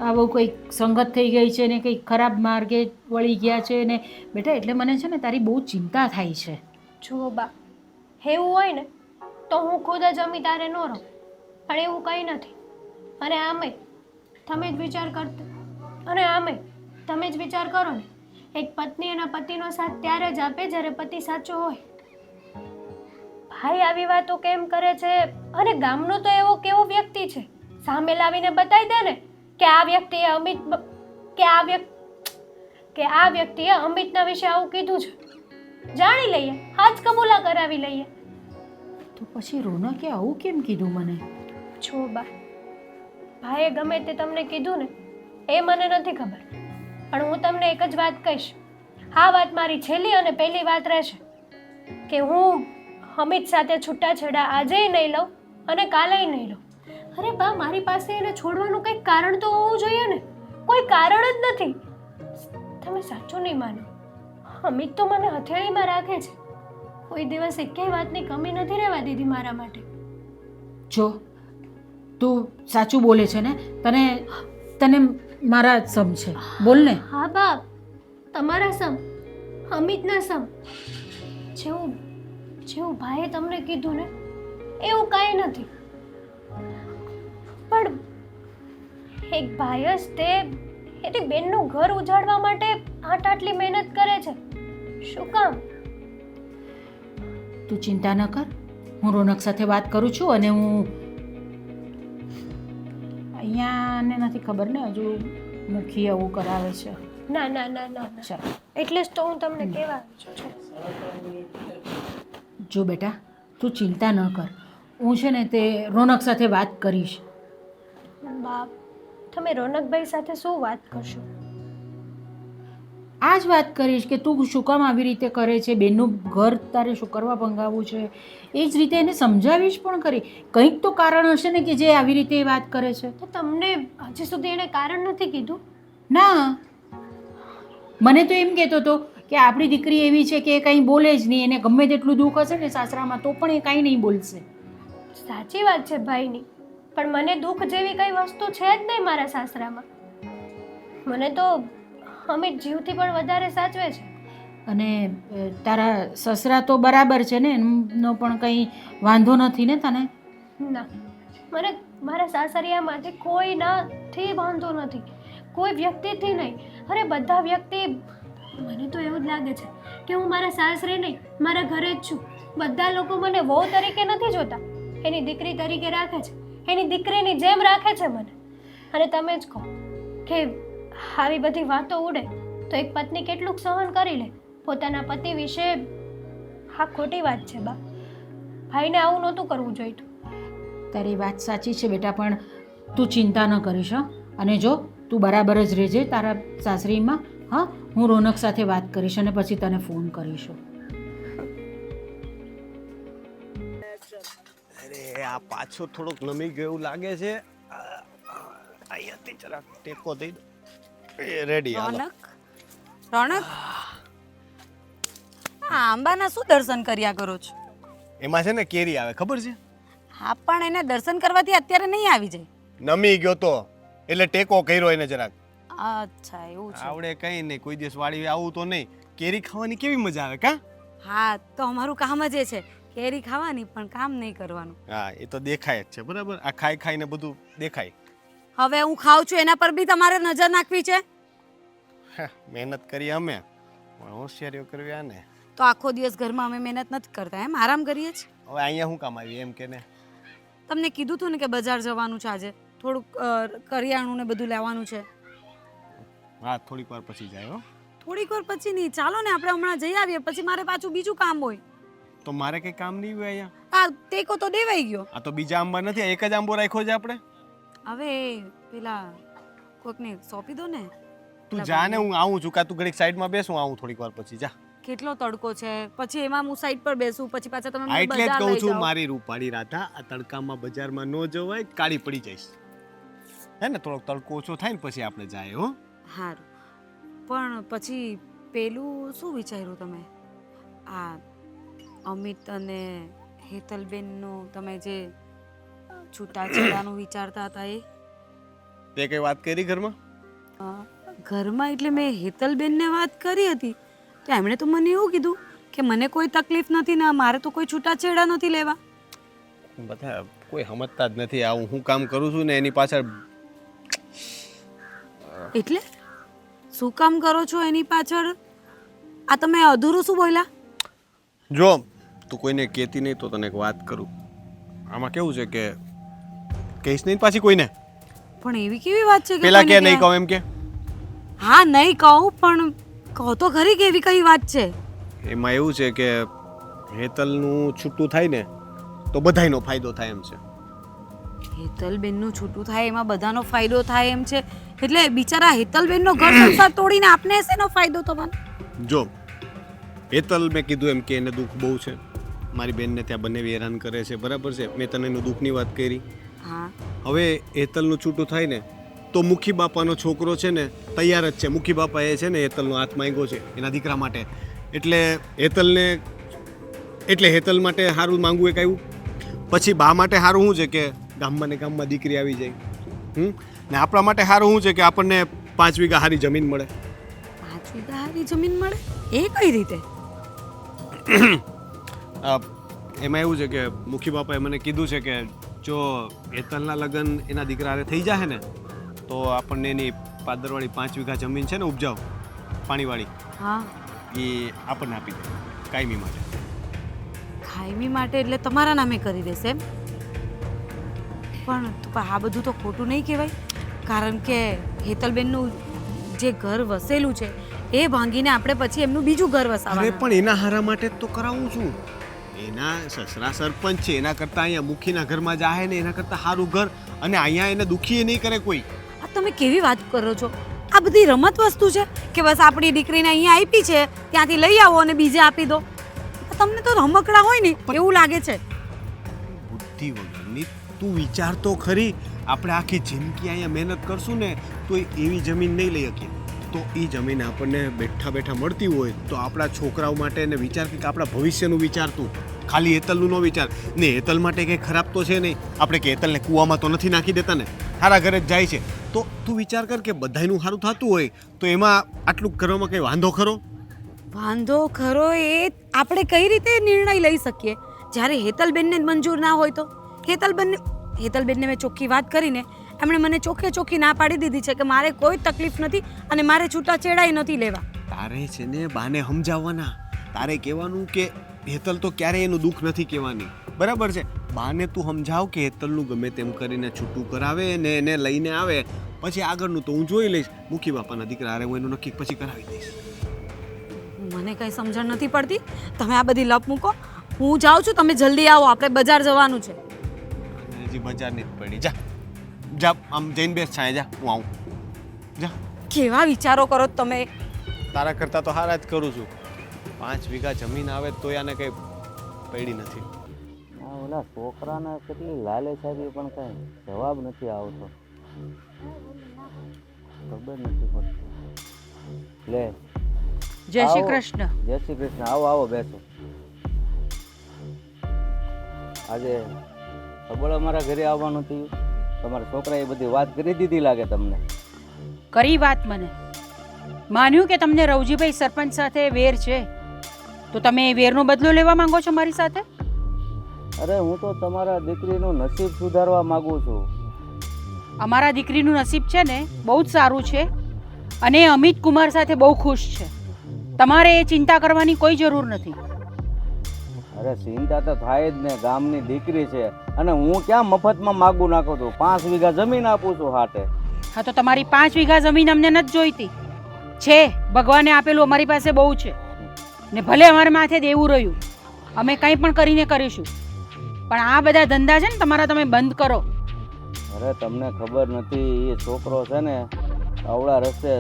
આવો કંઈક સંગત થઈ ગઈ છે ને કંઈક ખરાબ માર્ગે વળી ગયા છે ને. બેટા એટલે મને છે ને તારી બહુ ચિંતા થાય છે. જુઓ બા, એવું હોય ને તો હું ખુદ જ અમિત હારે ન રહું, પણ એવું કંઈ નથી. અને આમે તમે જ વિચાર કરતા, અને આમે તમે જ વિચાર કરો ને, એક પત્ની એના પતિનો સાથ ત્યારે જ આપે જ્યારે પતિ સાચો હોય. ભાઈ આવી વાતો કેમ કરે છે? અને ગામનો તો એવો કેવો વ્યક્તિ છે, સામે લાવીને બતાવી દે ને કે આ વ્યક્તિએ અમિતના વિશે આવું કીધું છે. જાણી લઈએ, આજ કબૂલા કરાવી લઈએ. તો પછી રોનકે આવું કેમ કીધું મને? છો બા, ભાઈએ ગમે તે તમને કીધું ને એ મને નથી ખબર, પણ હું તમને એક જ વાત કહીશ. આ વાત મારી છેલ્લી અને પહેલી વાત રહેશે કે હું અમિત સાથે છૂટાછેડા આજે નહીં લઉં અને કાલે નહીં લઉં. અરે બા, મારી પાસે એને છોડવાનું કંઈક કારણ તો હોવું જોઈએ ને. કોઈ કારણ જ નથી. તમે સાચું નહીં માનો, અમિત તો મને હથેળીમાં રાખે છે. કોઈ દિવસ એકેય વાતની કમી નથી રહેવા દીધી મારા માટે. જો તું સાચું બોલે છે ને, તને મારા સમ છે, બોલ ને. હા બાપ, તમારા સમ, અમિતના સમ. જેવું ભાઈએ તમને કીધું ને એવું કાંઈ નથી. પણ એક ભાઈ જ તે એની બેનનું ઘર ઉજાડવા માટે આટલી મહેનત કરે છે. શું કામ? તું ચિંતા ન કર, હું રોનક સાથે વાત કરું છું અને હું અહીંયા ને નથી ખબર ને હજુ મુખી આવું કરાવે છે. ના ના ના ના, ચાલ એટલે જ તો હું તમને કહેવા છું. જો બેટા તું ચિંતા ન કર, હું છે ને તે રોનક સાથે વાત કરીશ. બાપ, તમે રોનકભાઈ સાથે શું વાત કરશો? આ જ વાત કરીશ કે તું શું કામ આવી રીતે કરે છે, બેનનું ઘર તારે શું કરવા ભંગાવવું છે. એ જ રીતે એને સમજાવીશ પણ કરી. કંઈક તો કારણ હશે ને કે જે આવી રીતે વાત કરે છે. તો તમને હજી સુધી એણે કારણ નથી કીધું? ના, મને તો એમ કહેતો હતો કે આપણી દીકરી એવી છે કે એ કંઈ બોલે જ નહીં, એને ગમે તેટલું દુઃખ હશે ને સાસરામાં તો પણ એ કાંઈ નહીં બોલશે. સાચી વાત છે ભાઈની, પણ મને દુઃખ જેવી કઈ વસ્તુ છે જ નહીં મારા સાસરામાં. મને તો અમિત જીવથી પણ વધારે સાચવે છે. અને તારા સસરા તો બરાબર છે ને, એમનો પણ કંઈ વાંધો નથી ને તને? ના, મને મારા સાસરિયામાંથી કોઈનાથી વાંધો નથી, કોઈ વ્યક્તિથી નહીં. અરે બધા વ્યક્તિ, મને તો એવું જ લાગે છે કે હું મારા સાસરે નહીં, મારા ઘરે જ છું. બધા લોકો મને વહુ તરીકે નથી જોતા, એની દીકરી તરીકે રાખે છે, એની દીકરીની જેમ રાખે છે મને. અને તમે જ કહો કે આવી બધી વાતો ઉડે તો એક પત્ની કેટલું સહન કરી લે પોતાના પતિ વિશે. હા, ખોટી વાત છે બા. ભાઈને આવું નહોતું કરવું જોઈતું. તારી વાત સાચી છે બેટા, પણ તું ચિંતા ન કરીશ. હં? અને જો તું બરાબર જ રહેજે તારા સાસરીમાં. હા, હું રોનક સાથે વાત કરીશ અને પછી તને ફોન કરીશું. અરે આ પાછું થોડુંક નમી ગયું લાગે છે. અહીંયાથી જરાક ટેકો દઈ દો. રેડી હાલો. રોનક, આ આંબાના શું દર્શન કર્યા કરો છો? એમાં છે ને કેરી આવે, ખબર છે? હા, પણ એને દર્શન કરવાથી અત્યારે નહીં આવી જાય. નમી ગયો તો એટલે ટેકો કર્યો એને જરાક. અચ્છા, એવું છે. આવડે કઈ નહીં, કોઈ દિવસ વાડી આવું તો નહીં. કેરી ખાવાની કેવી મજા આવે કા? હા, તો અમારું કામ જ એ છે, કેરી ખાવાની પણ કામ નહીં કરવાનું. હા, એ તો દેખાય જ છે બરાબર. આ ખાઈ ખાઈને બધું દેખાય. હવે હું ખાઉં છું એના પર બી તમારે નજર નાખવી છે? મહેનત કરી અમે, પણ હોશિયારીઓ કરવી આને. તો આખો દિવસ ઘરમાં અમે મહેનત નથી કરતા, એમ આરામ કરીએ છીએ. હવે અહીંયા શું કામ આવી એમ કે ને? તમને કીધું હતું ને કે બજાર જવાનું છે આજે, થોડુંક કરિયાણું ને બધું લેવાનું છે. હા, થોડીક વાર પછી જાય હો. થોડીક વાર પછી નહીં, ચાલો ને આપણે હમણાં જઈ આવીએ, પછી મારે પાછું બીજું કામ હોય. તો મારે કઈ કામ નહીં હોય અહીંયા. આ ટેકો તો દેવાઈ ગયો. આ તો બીજા આંબા નથી, આ એક જ આંબો રાખ્યો છે આપણે. હવે પેલા કોકને સોંપી દો ને. તું જા ને, હું આવું છું. કા તું ઘડીક સાઈડમાં બેસ, હું આવું થોડીક વાર પછી. જા. કેટલો તડકો છે, પછી એમાં હું સાઈડ પર બેસું, પછી પાછા તમે આ મને એટલે જ બજાર કહું લઈ છું, જાઓ. મારી રૂપાળી રાધા, આ તડકામાં બજારમાં ન જવાય, કાળી પડી જઈશ. હે ને, થોડોક તડકો ઓછો થાય ને પછી આપણે જાય હો. સારું, પણ પછી પેલું શું વિચાર્યું તમે? આ અમિત અને હેતલબેનનું તમે જે છૂટાછેડાનું વિચારતા હતા એ તે કઈ વાત કરી ઘરમાં? ઘરમાં એટલે મેં હેતલબેનને વાત કરી હતી, તો એમણે તો મને એવું કીધું કે મને કોઈ તકલીફ નથી ને મારે તો કોઈ છૂટાછેડા નથી લેવા. બધા કોઈ સમજતા જ નથી. આવું હું કામ કરું છું ને એની પાછળ. એટલે શું કામ કરો છો એની પાછળ? આ તમે અધૂરું શું બોલ્યા? જો તું કોઈને કહેતી નહીં તો તને એક વાત કરું. આમાં કેવું છે કે કહીશ નહીં પાછી કોઈને. પણ એવી કેવી વાત છે કે પેલા કે કોઈને નહીં કહું એમ કે? હા, નહીં કહું, પણ કહો તો ખરી કે એવી કઈ વાત છે? એમાં એવું છે કે હેતલનું છૂટું થાય ને તો બધાયનો ફાયદો થાય એમ છે. હેતલબેનનું છૂટું થાય એમાં બધાનો ફાયદો થાય એમ છે? એટલે બિચારા હેતલબેનનો ઘર સંસાર તોડીને આપને શેનો ફાયદો થવાનો? જો હેતલ મેં કીધું એમ કે એને દુઃખ બહુ છે. મારી બેનને ત્યાં બંને હેરાન કરે છે, બરાબર છે. મેં તને એનું દુઃખની વાત કરી. હા, હવે હેતલનું છૂટું થાય ને તો મુખી બાપાનો છોકરો છે ને તૈયાર જ છે. મુખી બાપાએ છે ને હેતલનો હાથ માંગ્યો છે એના દીકરા માટે. એટલે હેતલ માટે સારું માંગવું એક આવ્યું. પછી બા માટે સારું શું છે કે ગામમાં ને ગામમાં દીકરી આવી જાય. ને આપણા માટે સારું શું છે કે આપણને 5 વીઘા સારી જમીન મળે. 5 વીઘા હારી જમીન મળે? એ કઈ રીતે? એમાં એવું છે કે મુખી બાપાએ મને કીધું છે કે જો હેતલના લગ્ન એના દીકરા હારે થઈ જાય ને તો આપણને એની પાદરવાળી 5 વીઘા જમીન છે ને ઉપજાવ પાણીવાળી, હા, એ આપણને આપી દે કાયમી માટે. કાયમી માટે એટલે તમારા નામે કરી દેશે એમ? પણ આ બધું તો ખોટું નહીં કહેવાય, કારણ કે હેતલબેનનું જે ઘર વસેલું છે એ ભાંગીને આપણે પછી એમનું બીજું ઘર અરે વસાવવાનું. પણ એના હારા માટે જ તો કરાવું છું. એના સસરા સરપંચ છે, એના કરતાં અહીંયા મુખીના ઘરમાં જાહે ને એના કરતાં સારું ઘર, અને અહીંયા એને દુખી નહીં કરે કોઈ. આ તમે કેવી વાત કરો છો? આ બધી રમત વસ્તુ છે કે બસ આપણી દીકરીને અહીંયા આપી છે ત્યાંથી લઈ આવો અને બીજે આપી દો? તમને તો રમકડા હોય ને એવું લાગે છે. બુદ્ધિ વગરની તું વિચાર તો ખરી. આપણે આખી જિંદગી અહીંયા મહેનત કરશું ને તો એવી જમીન નહીં લઈ શકીએ. તો એ જમીન આપણને બેઠા બેઠા મળતી હોય તો આપણા છોકરાઓ માટે એને વિચાર કે આપણા ભવિષ્યનું વિચારતું, ખાલી હેતલનું ન વિચાર ને. હેતલ માટે કંઈ ખરાબ તો છે નહીં. આપણે કે હેતલને કૂવામાં તો નથી નાખી દેતા ને, સારા ઘરે જ જાય છે. તો તું વિચાર કર કે બધાયનું સારું થતું હોય તો એમાં આટલું કરવામાં કંઈ વાંધો ખરો? વાંધો ખરો એ આપણે કઈ રીતે નિર્ણય લઈ શકીએ જ્યારે હેતલબેનને જ મંજૂર ના હોય તો? હેતલબેનને મેં ચોખ્ખી વાત કરીને એમણે મને ચોખ્ખી ના પાડી દીધી છે કે મારે કોઈ તકલીફ નથી અને મારે છૂટાછેડાઈ નથી લેવા. તારે છે ને બાને સમજાવવાના. તારે કહેવાનું કે હેતલ તો ક્યારેય એનું દુઃખ નથી કહેવાની, બરાબર છે? બાને તું સમજાવ કે હેતલનું ગમે તેમ કરીને છૂટું કરાવે ને એને લઈને આવે, પછી આગળનું તો હું જોઈ લઈશ. મુખી બાપાના દીકરા હારે હું એનું નક્કી પછી કરાવી દઈશ. મને કઈ સમજણ નથી પડતી. તમે આ બધી લપ મૂકો, હું જાઉં છું, તમે જલ્દી આવો, આપણે બજાર જવાનું છે. અને હજી બજારની જ પડી. જા જા, આમ જઈને બેસ છાંય. જા, હું આવું. જા. કેવા વિચારો કરો છો તમે? તારા કરતાં તો હારા જ કરું છું. 5 વીઘા જમીન આવે તોય આને કંઈ પડી નથી. આ ઓલા છોકરાને કેટલી લાલચ આવી પણ કાંઈ જવાબ નથી આવતો. ખબર નથી પડતી. લે જય શ્રી આવો. કૃષ્ણ. જય શ્રી કૃષ્ણ. આવો આવો, બેસો. આજે ખબર અમારા ઘરે આવવાનું થયું? તમારા છોકરાએ બધી વાત કરી દીધી લાગે તમને? કરી વાત મને માન્યું કે તમને રવજીભાઈ સરપંચ સાથે વેર છે, તો તમે એ વેરનો બદલો લેવા માંગો છો મારી સાથે? અરે હું તો તમારા દીકરીનું નસીબ સુધારવા માંગુ છું. અમારા દીકરીનું નસીબ છે ને બહુ જ સારું છે અને એ અમિત કુમાર સાથે બહુ ખુશ છે. તમારે એ ચિંતા કરવાની કોઈ જરૂર નથી. અરે ચિંતા તો થાય જ ને, ગામની દીકરી છે અને હું ક્યાં મફતમાં માગું નાખું છું? 5 વીઘા જમીન આપું છું હાટે. હા, તો તમારી 5 વીઘા જમીન અમને નથી જોઈતી. છે, ભગવાને આપેલું અમારી પાસે બહુ છે ને ભલે અમારા માથે દેવું રહ્યું, અમે કંઈ પણ કરીને કરીશું, પણ આ બધા ધંધા છે ને તમારા, તમે બંધ કરો. અરે તમને ખબર નથી, એ છોકરો છે ને આવડા રસ્તે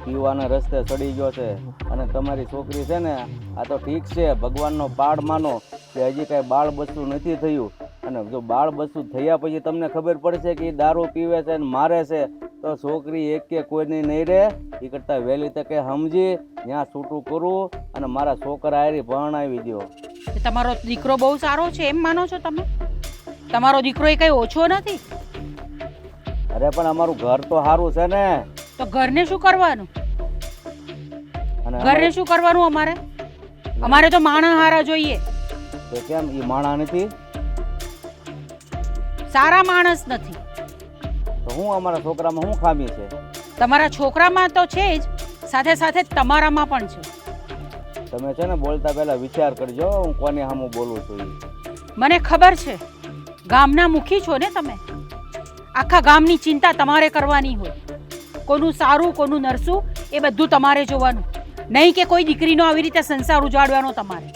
પીવાના રસ્તે ચડી ગયો છે અને તમારી છોકરી છે ને આ તો ઠીક છે, ભગવાનનો પાડ માનો કે હજી કાંઈ બાળ બચ્ચું નથી થયું, અને જો બાળ બચ્ચું થયા પછી તમને ખબર પડશે કે એ દારૂ પીવે છે અને મારે છે, તો છોકરી એક કે કોઈની નહીં રહે. એ કરતાં વહેલી તકે સમજી ત્યાં છૂટું કરું અને મારા છોકરા હારી ભણાવી દો. તમારો દીકરો બહુ સારો છે એમ માનો છો તમે? તમારો દીકરો એ કંઈ ઓછો નથી. અરે પણ અમારું ઘર તો સારું છે ને. તો ઘરને શું કરવાનું? અને ઘરને શું કરવાનું? અમારે તો માણસ હારા જોઈએ. તો કેમ એ માણા નથી? સારા માણસ નથી. તો હું અમારા છોકરામાં શું ખામી છે? તમારા છોકરામાં તો છે જ, સાથે સાથે તમારામાં પણ છે. તમે છે ને બોલતા પહેલા વિચાર કરજો, હું કોની સામું બોલું છું ઈ. મને ખબર છે, ગામના મુખી છો ને તમે. આખા ગામની ચિંતા તમારે કરવાની હોય. કોનું સારું કોનું નરસું એ બધું તમારે જોવાનું, નહીં કે કોઈ દીકરીનો આવી રીતે સંસાર ઉજાડવાનો તમારે.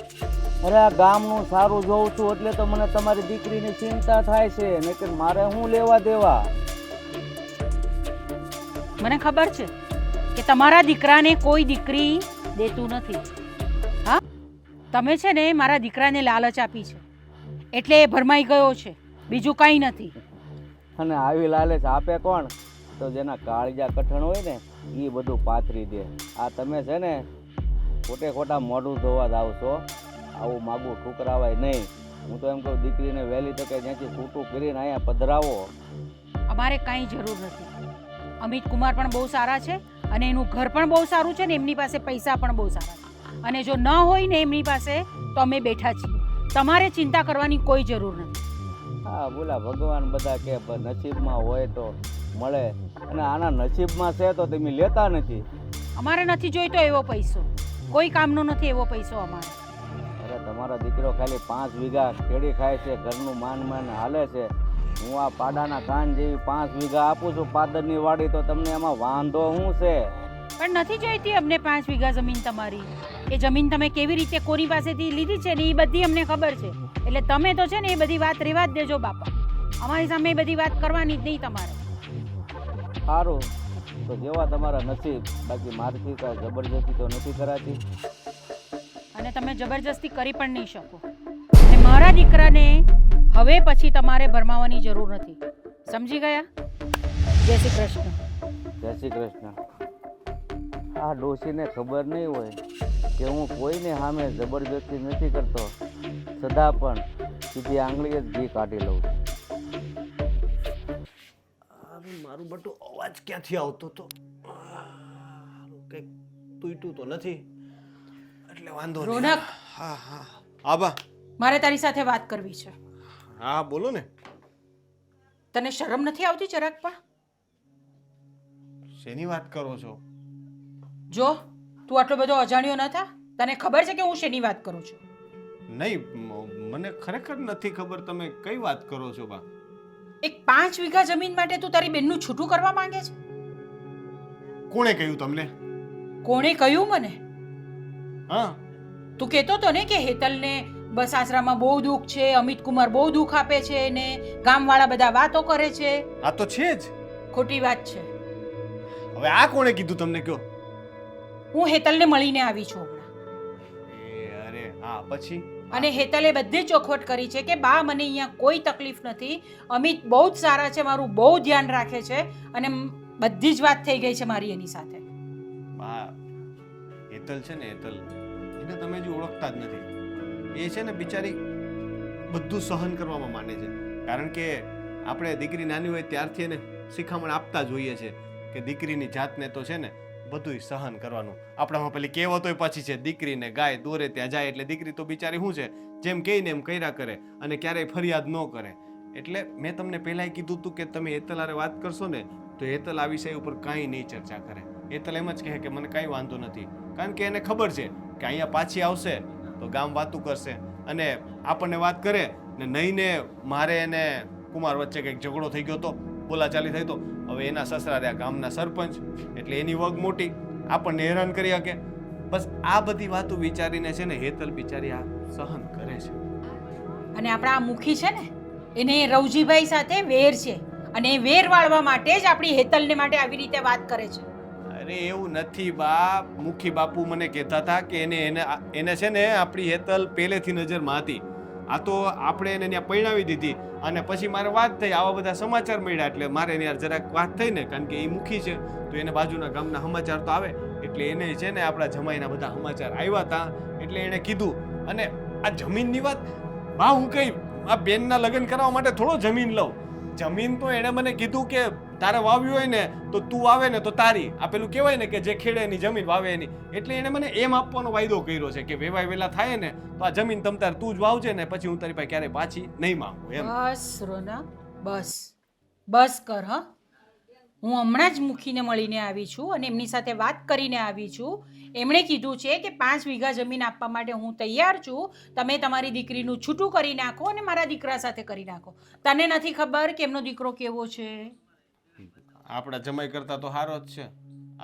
અરે આ ગામનું સારું જોઉં છું એટલે તો મને તમારી દીકરીની ચિંતા થાય છે, નહીંતર મારે શું લેવા દેવા? મને ખબર છે કે તમારા દીકરાને કોઈ દીકરી દેતું નથી. હા, તમે છે ને મારા દીકરાને લાલચ આપી છે એટલે એ ભરમાઈ ગયો છે, બીજું કંઈ નથી. અને આવી લાલચ આપે કોણ? તો જેના કાળજા કઠણ હોય ને એ બધું પાથરી દે. આ તમે છે ને ખોટે ખોટા મોઢું ધોવા જ આવશો. આવું માગું ઠુકરાવાય નહીં. હું તો એમ કહું દીકરીને વહેલી તકે જ્યાંથી છૂટું કરીને અહીંયા પધરાવો. અમારે કાંઈ જરૂર નથી. અમિત કુમાર પણ બહુ સારા છે અને એનું ઘર પણ બહુ સારું છે ને એમની પાસે પૈસા પણ બહુ સારા છે, અને જો ન હોય ને એમની પાસે તો અમે બેઠા છીએ. તમારે ચિંતા કરવાની કોઈ જરૂર નથી. હા, બોલા ભગવાન બધા કે નસીબમાં હોય તો મળે, અને આના નસીબમાં છે તો તમે લેતા નથી. અમારે નથી જોઈતો એવો પૈસો, કોઈ કામનો નથી એવો પૈસો અમારે. અરે તમારો દીકરો ખાલી 5 વીઘા ખેડી ખાય છે, ઘરનું માન માન હાલે છે. હું આ પાડાના કાન જેવી 5 વીઘા આપું છું પાદરની વાડી, તો તમને એમાં વાંધો શું છે? પણ નથી જોઈતી અમને 5 વીઘા જમીન તમારી. એ જમીન તમે કેવી રીતે કોની પાસેથી લીધી છે ને એ બધી અમને ખબર છે. એટલે તમે તો છે ને એ બધી વાત રહેવા જ દેજો બાપા. અમારી સામે એ બધી વાત કરવાની જ નહીં તમારે. સારું, તો જેવા તમારા નસીબ. બાકી મારથી કાંઈ જબરજસ્તી તો નથી કરાતી. અને તમે જબરજસ્તી કરી પણ નહીં શકો. અને મારા દીકરાને હવે પછી તમારે ભરમાવાની જરૂર નથી. સમજી ગયા? જય શ્રી કૃષ્ણ. જય શ્રી કૃષ્ણ. આ ડોશીને ખબર નહીં હોય કે હું કોઈને સામે જબરજસ્તી નથી કરતો, સદા પણ સીધી આંગળીએ જ ઘી કાઢી લઉં છું. મારું બટુ અવાજ ક્યાંથી આવતો તો કંઈક તૂટ્યું તો નથી એટલે વાંધો નહીં. રોનક. હા હા આબા. મારે તારી સાથે વાત કરવી છે. હા બોલો ને. તને શરમ નથી આવતી જરાક પણ? શેની વાત કરો છો? જો તું આટલો બધો અજાણ્યો ન થા. તને ખબર છે કે હું શેની વાત કરું છું? નહીં મને ખરેખર નથી ખબર તમે કઈ વાત કરો છો બા. એક 5 વીઘા જમીન માટે તું તારી બેનનું છૂટું કરવા માંગે છે? કોણે કહ્યું તમને? કોણે કહ્યું મને? હા તું કહેતો તો ને કે હેતલને બસ આશરામાં બહુ દુઃખ છે, અમિત કુમાર બહુ દુઃખ આપે છે ને ગામવાળા બધા વાતો કરે છે. આ તો છે જ. ખોટી વાત છે. હવે આ કોણે કીધું તમને કયો? હું હેતલને મળીને આવી છું હમણાં. અરે હા પછી? અને હેતલે બધી ચોખવટ કરી છે કે બા મને અહીંયા કોઈ તકલીફ નથી, અમિત બહુ જ સારા છે, મારું બહુ ધ્યાન રાખે છે અને બધી જ વાત થઈ ગઈ છે મારી એની સાથે. બા હેતલ છે ને હેતલ એને તમે હજી ઓળખતા જ નથી. એ છે ને બિચારી બધું સહન કરવામાં માને છે. કારણ કે આપણે દીકરી નાની હોય ત્યારથી એને શિખામણ આપતા જોઈએ છે કે દીકરીની જાતને તો છે ને બધું સહન કરવાનું. આપણામાં પેલી કહેવત હોય પાછી છે, દીકરીને ગાય દોરે ત્યાં જાય. એટલે દીકરી તો બિચારી શું છે જેમ કહીને એમ કર્યા કરે અને ક્યારેય ફરિયાદ ન કરે. એટલે મેં તમને પહેલાંય કીધું હતું કે તમે હેતલ હારે વાત કરશો ને તો હેતલ આ વિષય ઉપર કાંઈ નહીં ચર્ચા કરે. હેતલ એમ જ કહે કે મને કાંઈ વાંધો નથી. કારણ કે એને ખબર છે કે અહીંયા પાછી આવશે તો ગામ વાતું કરશે અને આપણને વાત કરે ને નહીં ને મારે એને કુમાર વચ્ચે કંઈક ઝઘડો થઈ ગયો તો બોલાચાલી થઈ તો હવે એના સસરા રહ્યા ગામના સરપંચ એટલે એની વગ મોટી આપણને હેરાન કરી શકે. બસ આ બધી વાતો વિચારીને છે ને હેતલ બિચારી આ સહન કરે છે. અને આપણા આ મુખી છે ને એને રવજીભાઈ સાથે વેર છે અને એ વેર વાળવા માટે જ આપણી હેતલને માટે આવી રીતે વાત કરે છે. અરે એવું નથી બા. મુખી બાપુ મને કહેતા હતા કે એને છે ને આપણી હેતલ પહેલેથી નજરમાં હતી. આ તો આપણે એને ત્યાં પરણાવી દીધી અને પછી મારે વાત થઈ, આવા બધા સમાચાર મળ્યા એટલે મારે એને યાર જરાક વાત થઈ ને. કારણ કે એ મુખી છે તો એને બાજુના ગામના સમાચાર તો આવે એટલે એને છે ને આપણા જમાઈના બધા સમાચાર આવ્યા હતા એટલે એણે કીધું. અને આ જમીનની વાત બા હું કઈ આ બેનના લગ્ન કરવા માટે થોડો જમીન લઉં. જમીન તો એણે મને કીધું કે તારે વાવ્યું હોય ને તો તું વાવે ને તો તારી. આ પેલું કહેવાય ને કે જે ખેડે એની જમીન વાવે એની. એટલે એણે મને એમ આપવાનો વાયદો કર્યો છે કે વેવાય વેલા થાય ને તો આ જમીન તમ તાર તું જ વાવજે ને પછી હું તારી પાસે ક્યારેય પાછી નહીં માંગુ એમ. બસ રોનક બસ કર. હા હું હમણાં જ મુખીને મળીને આવી છું અને એમની સાથે વાત કરીને આવી છું. એમણે કીધું છે કે 5 વીઘા જમીન આપવા માટે હું તૈયાર છું. તમે તમારી દીકરીનું છૂટું કરી નાખો અને મારા દીકરા સાથે કરી નાખો. તને નથી ખબર કે એમનો દીકરો કેવો છે? આપણા જમાઈ કરતા તો સારો જ છે.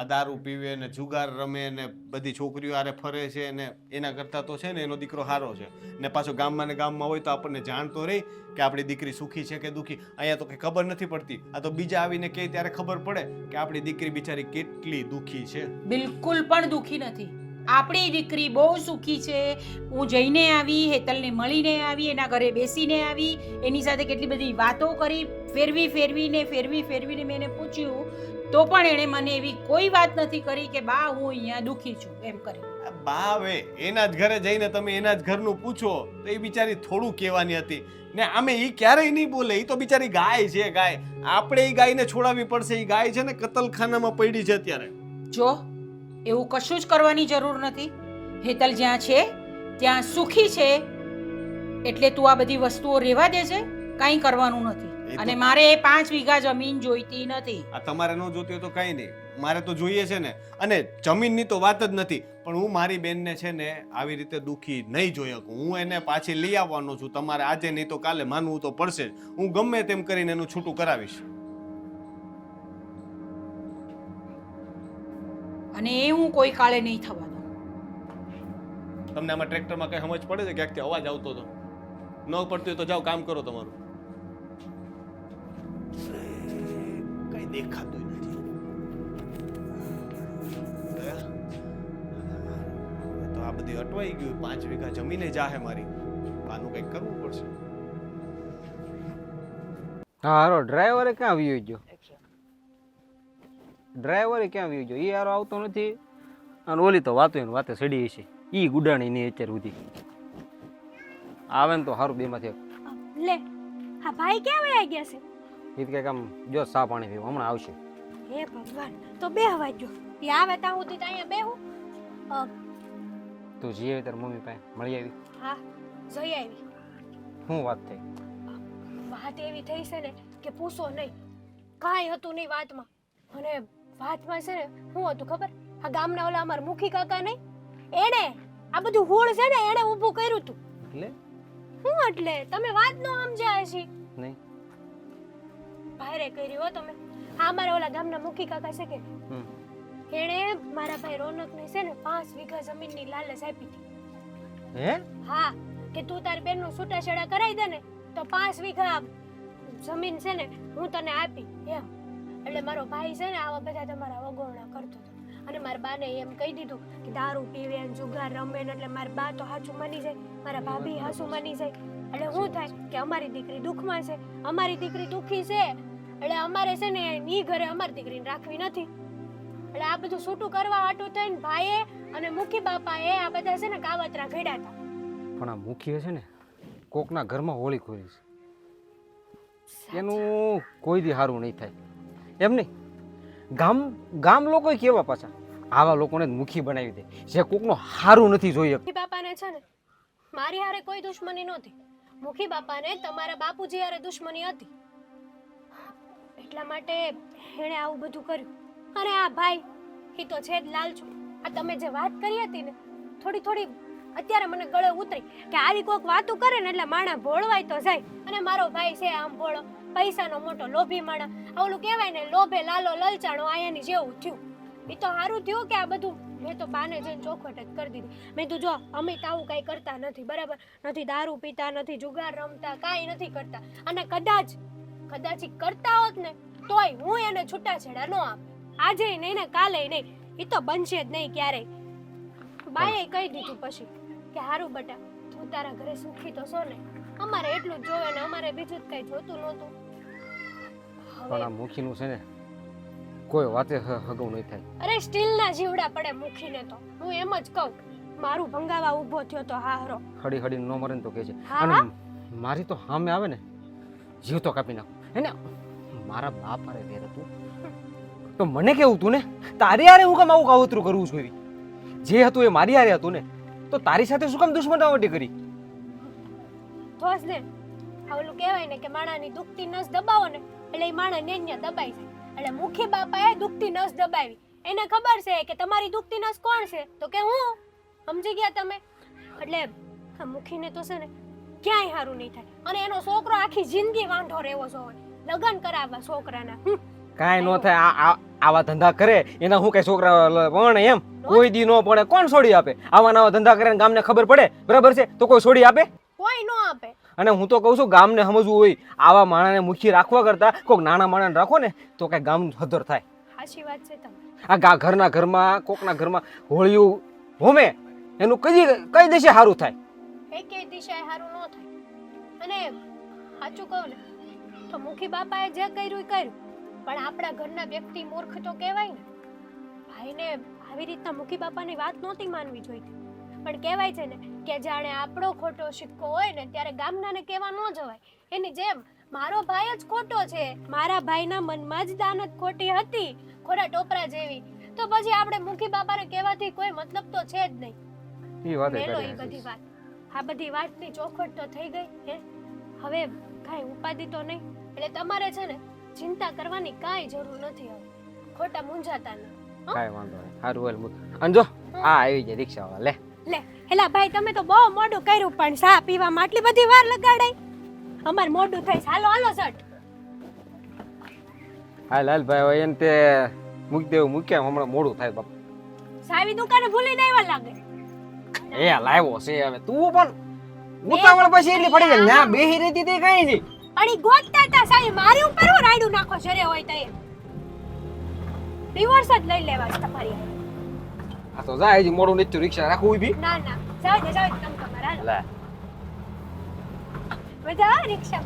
આ દારૂ પીવે ને જુગાર રમે ને બધી છોકરીઓ આરે ફરે છે ને એના કરતા તો છે ને એનો દીકરો સારો છે. ને પાછો ગામમાં ને ગામમાં હોય તો આપણને જાણ તો રહી કે આપણી દીકરી સુખી છે કે દુઃખી. અહીંયા તો કંઈ ખબર નથી પડતી. આ તો બીજા આવીને કહે ત્યારે ખબર પડે કે આપણી દીકરી બિચારી કેટલી દુઃખી છે. બિલકુલ પણ દુઃખી નથી. આપણી દીકરી બહુ સુખી છે. હું જઈને આવી, હેતલને મળીને આવી, એના ઘરે બેસીને આવી, એની સાથે કેટલી બધી વાતો કરી, ફેરવીને મેં એને પૂછ્યું તો પણ એણે મને એવી કોઈ વાત નથી કરી કે બા હું અહીંયા દુઃખી છું એમ કરી. બા હવે એના જ ઘરે જઈને તમે એના જ ઘરનું પૂછો તો એ બિચારી થોડું કહેવાની હતી ને આમે એ ક્યારેય નહીં બોલે. એ તો બિચારી ગાય છે ગાય. આપણે એ ગાયને છોડાવવી પડશે. એ ગાય છે ને કતલખાનામાં પડી છે અત્યારે. જો એવું કશું જ કરવાની જરૂર નથી. હેતલ જ્યાં છે ત્યાં સુખી છે એટલે તું આ બધી વસ્તુઓ રહેવા દેજે. કાંઈ કરવાનું નથી. અને મારે 5 વીઘા જમીન જોઈતી નથી. આ તમારે ન જોતી હોય તો કાંઈ નહીં, મારે તો જોઈએ છે ને. અને જમીનની તો વાત જ નથી પણ હું મારી બેનને છે ને આવી રીતે દુઃખી નહીં જોઈ શકું. હું એને પાછી લઈ આવવાનો છું. તમારે આજે નહીં તો કાલે માનવું તો પડશે જ. હું ગમે તેમ કરીને એનું છૂટું કરાવીશ. અને એ હું કોઈ કાળે નહીં થવા દઉં. તમને આમાં ટ્રેક્ટરમાં કઈ સમજ પડે છે? ક્યાંકથી અવાજ આવતો હતો. ન પડતું હોય તો જાઓ કામ કરો તમારું. કઈ દેખાતું નથી. તો આ બધી અટવાઈ ગયું. 5 વીઘા જમીને જાહે મારી. આનું કંઈક કરવું પડશે. હા હારો ડ્રાઈવરે ક્યાં આવ્યો ગયો? ડ્રાઈવરે ક્યાં આવ્યો ગયો? એ હારો આવતો નથી અને ઓલી તો વાતો એને વાતે સડી છે. એ ગુડાણી નહીં અત્યાર સુધી આવે ને તો સારું બેમાંથી. લે હા ભાઈ ક્યાં વયા ગયા છે? એ કંઈક આમ જો સા પાણી પીવું હમણાં આવશે. હે ભગવાન, તો બે વાગ્યો એ આવે ત્યાં સુધી તો અહીંયા બેહું. તું જઈ આવી તાર મમ્મી પાસે મળી આવી? હા, જઈ આવી. શું વાત થઈ? વાત એવી થઈ છે ને કે પૂછો નહીં, કાંઈ હતું નહીં વાતમાં. અને વાતમાં છે ને શું હતું ખબર? આ ગામના ઓલા અમારા મુખી કાકા નહીં, એણે આ બધું હોળ છે ને એણે ઊભું કર્યું હતું. એટલે શું એટલે? તમે વાત ન સમજ્યા હશી. નહીં. ભાઈરે કર્યું હો તમે. આ અમારા ઓલા ગામના મુખી કાકા છે કે હમ. એણે મારા ભાઈ રોનકને છે ને 5 વીઘા જમીનની લાલચ આપી હતી. હે? હા, કે તું તારી બેનનું છૂટાછેડા કરાવી દે ને તો 5 વીઘા જમીન છે ને હું તને આપી એમ. એટલે મારો ભાઈ છે ને આવા બધા તમારા વગોરણા કરતો હતો. અને મારા બાને એમ કહી દીધું કે દારૂ પીવે ને જુગાર રમે ને એટલે મારા બા તો હાચું માની જાય, મારા ભાભી હાચું માની જાય. એટલે શું થાય કે અમારી દીકરી દુઃખમાં છે, અમારી દીકરી દુઃખી છે, એટલે અમારે છે ને ની ઘરે અમારી દીકરીને રાખવી નથી. એટલે આ બધું છૂટું કરવા હાટું થઈને ભાઈએ અને મુખી બાપાએ આ બધા છે ને કાવતરા ઘડ્યા હતા. પણ આ મુખી છે ને કોકના ઘરમાં હોળી ખોલી છે, એનું કોઈ દી સારું નહીં થાય. એમ નહીં, ગામ લોકો કેવા પાછા આવા લોકોને મુખી બનાવી દે જે કોકનો સારું નથી જોઈએ. મુખી બાપાને છે ને મારી હારે કોઈ દુશ્મની નહોતી. મુખી બાપાને તમારા બાપુજી હારે દુશ્મની હતી. એટલા માટે એણે આવું બધું કર્યું. અને આ ભાઈ એ તો છે જ લાલચુ. આ તમે જે વાત કરી હતી ને થોડી અત્યારે મને ગળે ઉતરી કે આવી કોક વાતો કરે ને એટલે માણા ભોળવાય તો જાય. અને મારો ભાઈ છે આમ ભોળો, પૈસાનો મોટો લોભી માણા. ઓલું કહેવાય ને લોભે લાલો લલચાણો આ એની જેવું થયું. એ તો સારું થયું કે આ બધું મેં તો બાને જઈને ચોખવટ જ કરી દીધી. મેં તું જો અમે તો આવું કાંઈ કરતા નથી, બરાબર? નથી દારૂ પીતા, નથી જુગાર રમતા, કાંઈ નથી કરતા. અને કદાચ ઈ કરતા હોત ને તોય હું એને છૂટાછેડા ન આપે. આજે નહીં ને કાલે નહીં, એ તો બનશે જ નહીં ક્યારેય. બાએ કહી દીધું પછી કે હારું બટા તું તારા ઘરે સુખી તો છો ને, અમારે એટલું જ જોવે ને અમારે બીજું જ કઈ જોતું નહોતું. પણ આ મુખીનું છે ને કોઈ વાતે હગવું નહીં થાય. અરે સ્ટીલના જીવડા પડે મુખીને તો. હું એમ જ કહું, મારું ભંગાવા ઊભો થયો તો હારો. હડી ન મરે ને તો કે છે. હા, અને હા. મારી તો સામે આવે ને જીવ તો કાપી નાખું. એને મારા બાપ હારે વેર હતું તો મને કેવું તું ને તારી હારે હું કામ આવું કાવતરું કરવું જોઈએ? જે હતું એ મારી હારે હતું ને, તો તારી સાથે શું કામ દુશ્મનાવટી કરી? થોસ ને ઓલું કહેવાય ને કે માણાની દુખતી નસ દબાવો ને એટલે એ માણા નેન્યા દબાઈ જાય. એટલે મુખી બાપાએ દુખતી નસ દબાવી. એને ખબર છે કે તમારી દુખતી નસ કોણ છે, તો કે હું. સમજી ગયા તમે? એટલે આ મુખીને તો છે ને ક્યાંય સારું નહીં થાય. અને એનો છોકરો આખી જિંદગી વાંઢો રહેવો જોઈએ. લગ્ન કરાવવા છોકરાના. કાંઈ ન થાય. આવા ધંધા કરે એના હું કઈ છોકરા પણ એમ કોઈ દી નો પડે. કોણ છોડી આપે? આવા નવા ધંધા કરે ગામને ખબર પડે, બરાબર છે? તો કોઈ છોડી આપે? કોઈ ન આપે. અને હું તો કહું છું ગામને સમજવું હોય, આવા માણાને મુખી રાખવા કરતા કોઈક નાના માણાને રાખો ને તો કઈ ગામ હદર થાય. સાચી વાત છે તમારી. આ ઘરના ઘરમાં કોકના ઘરમાં હોળિયું હોમે એનું કઈ દિશે સારું થાય? એકેય દિશાએ સારું ન થાય. અને સાચું કહું ને તો મુખી બાપાએ જે કર્યું એ કર્યું, પણ આપણા ઘરના વ્યક્તિ મૂર્ખ તો કહેવાય ને. ભાઈને આવી રીતના મુખી બાપાની વાત નહોતી માનવી જોઈતી. પણ કહેવાય છે ને કે જાણે આપણો ખોટો સિક્કો હોય ને ત્યારે ગામનાને કહેવા ન જવાય. એની જેમ મારો ભાઈ જ ખોટો છે, મારા ભાઈના મનમાં જ દાનત ખોટી હતી, ખોરા ટોપરા જેવી, તો પછી આપણે મુખી બાપાને કહેવાથી કોઈ મતલબ તો છે જ નહીં. એ વાત મેલો એ બધી વાત. આ બધી વાતની ચોખવટ તો થઈ ગઈ હે. હવે કાંઈ ઉપાધિ તો નહીં. એટલે તમારે છે ને ચિંતા કરવાની કાંઈ જરૂર નથી. હવે ખોટા મૂંઝાતા નહીં. કાંઈ વાંધો નહીં. સારું હાલ અને જો આ આવી જાય રિક્ષાવાળા. લે લે હેલા ભાઈ તમે તો બહુ મોડું કર્યું, પણ ચા પીવામાં આટલી બધી વાર લગાડાઈ? અમાર મોડું થઈ. હાલો સટ. હાલ ભાઈ હવે એને તે મૂકી દેવું મૂક્યા હમણાં મોડું થાય બાપ. સાવી દુકાને ભૂલી આવ્યા લાગે. એ લાવ્યો છે હવે તું પણ ઉતાવળ પછી એટલી પડી જાય ના બેહી રહેતી તે કઈ નહીં. અણી ગોતતા તા સાવી મારી ઉપર હું રાયડું નાખો જરે હોય તો એ રિવર્સ જ લઈ લેવા છે તમારી. આ તો જાય હજી મોડું નથી રિક્ષા રાખવું ઊભી. ના જાવ દે તમે તમારા. લે બધા રિક્ષા